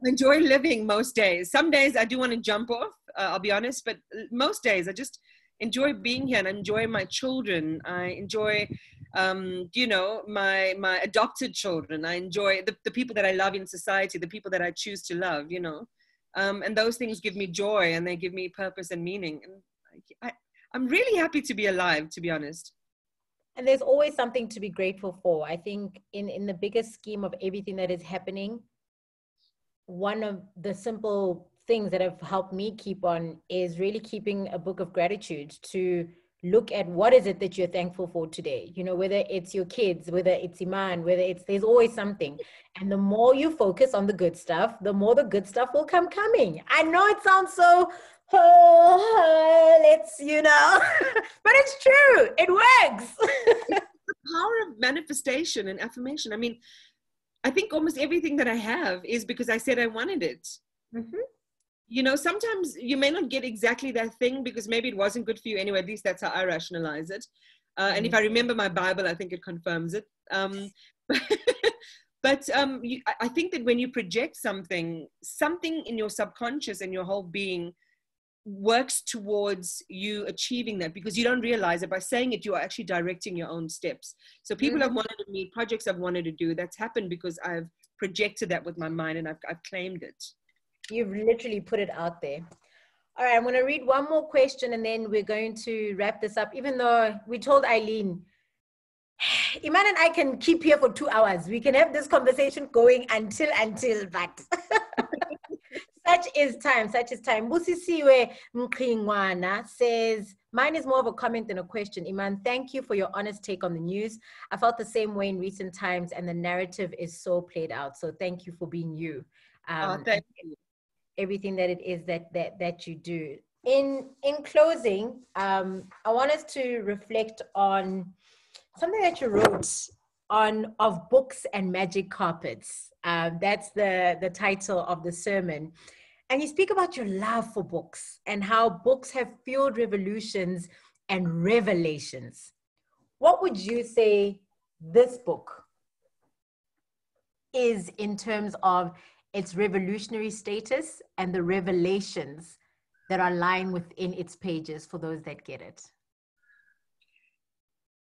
enjoy living most days. Some days I do want to jump off, I'll be honest, but most days I just enjoy being here and I enjoy my children. I enjoy my adopted children. I enjoy the people that I love in society, the people that I choose to love, and those things give me joy and they give me purpose and meaning. And I'm really happy to be alive, to be honest. And there's always something to be grateful for. I think in the bigger scheme of everything that is happening, one of the simple things that have helped me keep on is really keeping a book of gratitude, to look at what is it that you're thankful for today, whether it's your kids, whether it's Iman, there's always something. And the more you focus on the good stuff, the more the good stuff will come coming. I know it sounds so, but it's true. It works. The power of manifestation and affirmation. I think almost everything that I have is because I said I wanted it. Mm-hmm. You know, sometimes you may not get exactly that thing because maybe it wasn't good for you anyway. At least that's how I rationalize it. And if I remember my Bible, I think it confirms it. But I think that when you project something in your subconscious and your whole being works towards you achieving that, because you don't realize it. By saying it, you are actually directing your own steps. So people have wanted to meet, projects I've wanted to do, that's happened because I've projected that with my mind and I've claimed it. You've literally put it out there. All right, I'm going to read one more question and then we're going to wrap this up, even though we told Eileen, Iman and I can keep here for 2 hours. We can have this conversation going until, but such is time. Busisiwe Mkringwana says, mine is more of a comment than a question. Iman, thank you for your honest take on the news. I felt the same way in recent times and the narrative is so played out. So thank you for being you. Thank you. Everything that it is that you do. In closing, I want us to reflect on something that you wrote of books and magic carpets. That's the title of the sermon. And you speak about your love for books and how books have fueled revolutions and revelations. What would you say this book is in terms of its revolutionary status and the revelations that are lying within its pages for those that get it?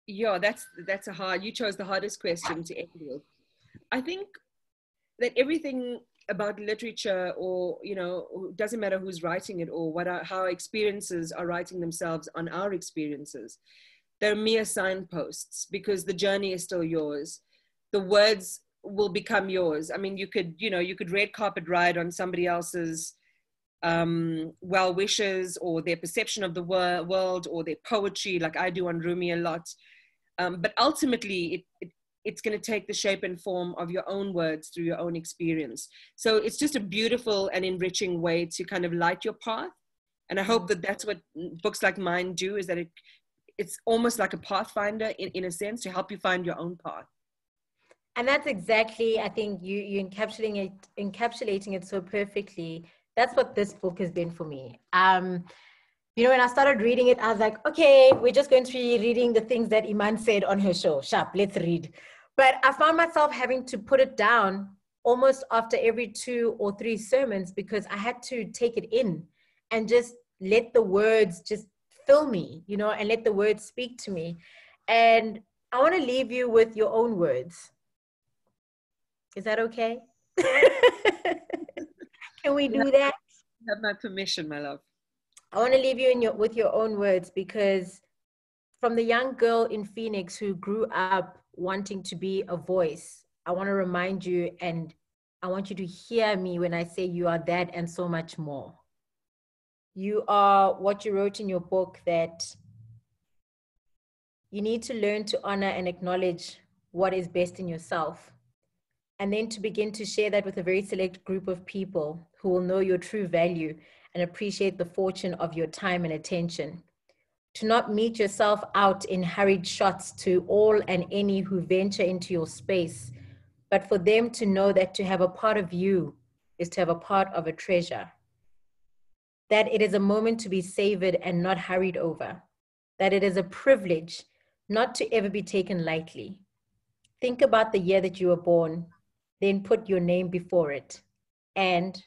Yeah, that's a hard, you chose the hardest question to end with. I think that everything about literature, or, you know, doesn't matter who's writing it or how experiences are writing themselves on our experiences. They're mere signposts because the journey is still yours. The words will become yours. I mean, you could red carpet ride on somebody else's well wishes or their perception of the world or their poetry, like I do on Rumi a lot. But ultimately, it's going to take the shape and form of your own words through your own experience. So it's just a beautiful and enriching way to kind of light your path. And I hope that that's what books like mine do, is that it's almost like a pathfinder in a sense, to help you find your own path. And that's exactly, I think you encapsulating it so perfectly. That's what this book has been for me. You know, when I started reading it, I was like, okay, we're just going to be reading the things that Iman said on her show. Sharp, let's read. But I found myself having to put it down almost after every 2 or 3 sermons, because I had to take it in and just let the words just fill me, you know, and let the words speak to me. And I want to leave you with your own words. Is that okay? Can we do that? You have my permission, my love. I want to leave you with your own words, because from the young girl in Phoenix who grew up wanting to be a voice, I want to remind you, and I want you to hear me when I say you are that and so much more. You are what you wrote in your book, that you need to learn to honor and acknowledge what is best in yourself, and then to begin to share that with a very select group of people who will know your true value and appreciate the fortune of your time and attention. To not meet yourself out in hurried shots to all and any who venture into your space, but for them to know that to have a part of you is to have a part of a treasure. That it is a moment to be savored and not hurried over. That it is a privilege not to ever be taken lightly. Think about the year that you were born, then put your name before it. And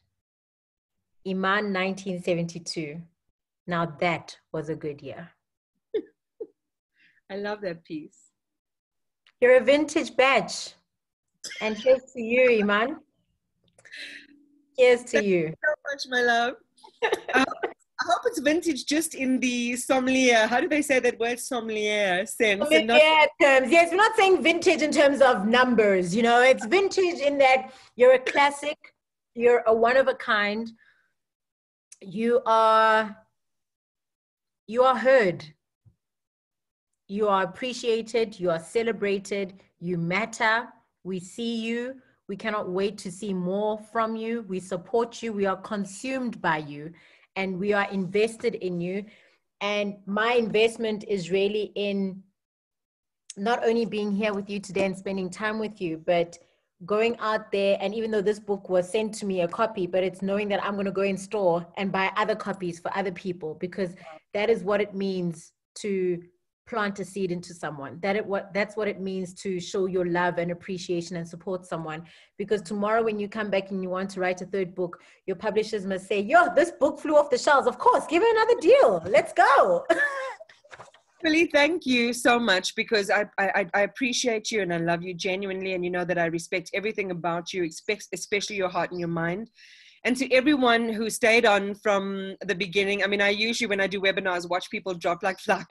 Iman 1972. Now that was a good year. I love that piece. You're a vintage badge. And here's to you, Iman. Here's to you. Thank you so much, my love. I hope it's vintage just in the sommelier, how do they say that word, sommelier sense? Sommelier terms. Yes, we're not saying vintage in terms of numbers, you know, it's vintage in that you're a classic, you're a one of a kind, you are heard, you are appreciated, you are celebrated, you matter, we see you, we cannot wait to see more from you, we support you, we are consumed by you, and we are invested in you. And my investment is really in not only being here with you today and spending time with you, but going out there, and even though this book was sent to me a copy, but it's knowing that I'm going to go in store and buy other copies for other people, because that is what it means to plant a seed into someone. That's what it means to show your love and appreciation and support someone. Because tomorrow when you come back and you want to write a third book, your publishers must say, yo, this book flew off the shelves. Of course, give her another deal. Let's go. Really, thank you so much, because I appreciate you and I love you genuinely, and you know that I respect everything about you, especially your heart and your mind. And to everyone who stayed on from the beginning, I mean, I usually, when I do webinars, watch people drop like flies.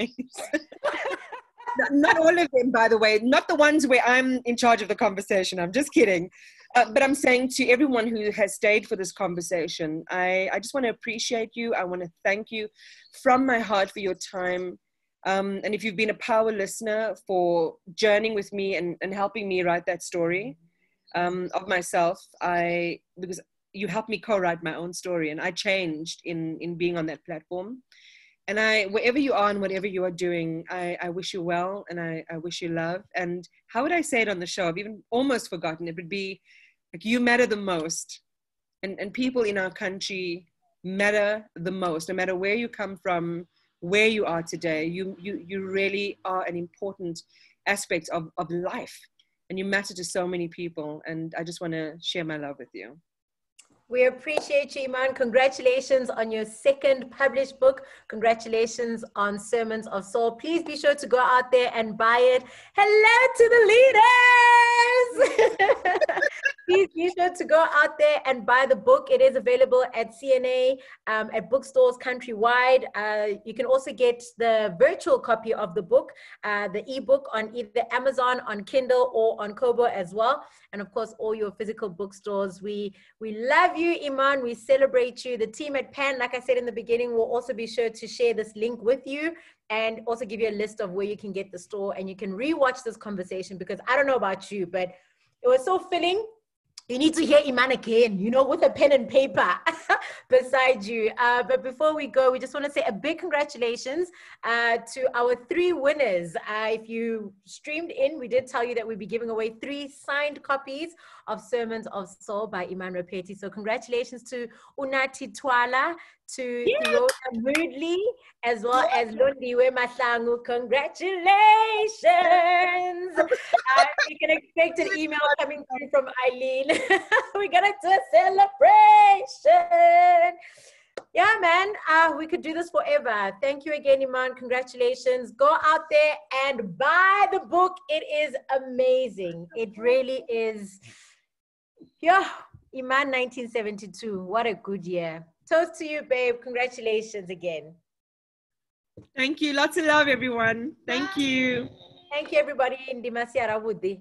Not all of them, by the way, not the ones where I'm in charge of the conversation. I'm just kidding. But I'm saying to everyone who has stayed for this conversation, I just want to appreciate you. I want to thank you from my heart for your time. And if you've been a power listener, for journeying with me and helping me write that story of myself, because you helped me co-write my own story, and I changed in being on that platform. And wherever you are and whatever you are doing, I wish you well, and I wish you love. And how would I say it on the show? I've even almost forgotten. It would be like, you matter the most. And people in our country matter the most, no matter where you come from, where you are today. You really are an important aspect of life, and you matter to so many people. And I just want to share my love with you. We appreciate you, Iman. Congratulations on your second published book. Congratulations on Sermons of Soul. Please be sure to go out there and buy it. Hello to the leaders. Please be sure to go out there and buy the book. It is available at CNA, at bookstores countrywide. You can also get the virtual copy of the book, the ebook, on either Amazon, on Kindle, or on Kobo as well. And of course, all your physical bookstores. We love you, Iman. We celebrate you. The team at PAN, like I said in the beginning, will also be sure to share this link with you, and also give you a list of where you can get the store, and you can rewatch this conversation, because I don't know about you, but it was so filling. You need to hear Iman again, you know, with a pen and paper beside you. But before we go, we just want to say a big congratulations to our 3 winners. If you streamed in, we did tell you that we'd be giving away 3 signed copies of Sermons of Soul by Iman Rappetti. So congratulations to Untitled Chapter, to Rhoda Moodley, as well as Londiwe Masangu. Congratulations! You can expect an email coming through from Eileen. We're gonna do a celebration. Yeah, man, we could do this forever. Thank you again, Iman. Congratulations. Go out there and buy the book. It is amazing. It really is. Yeah, Iman 1972. What a good year. Toast to you, babe. Congratulations again. Thank you. Lots of love, everyone. Thank you. Thank you, everybody. Indimasiara Wudi.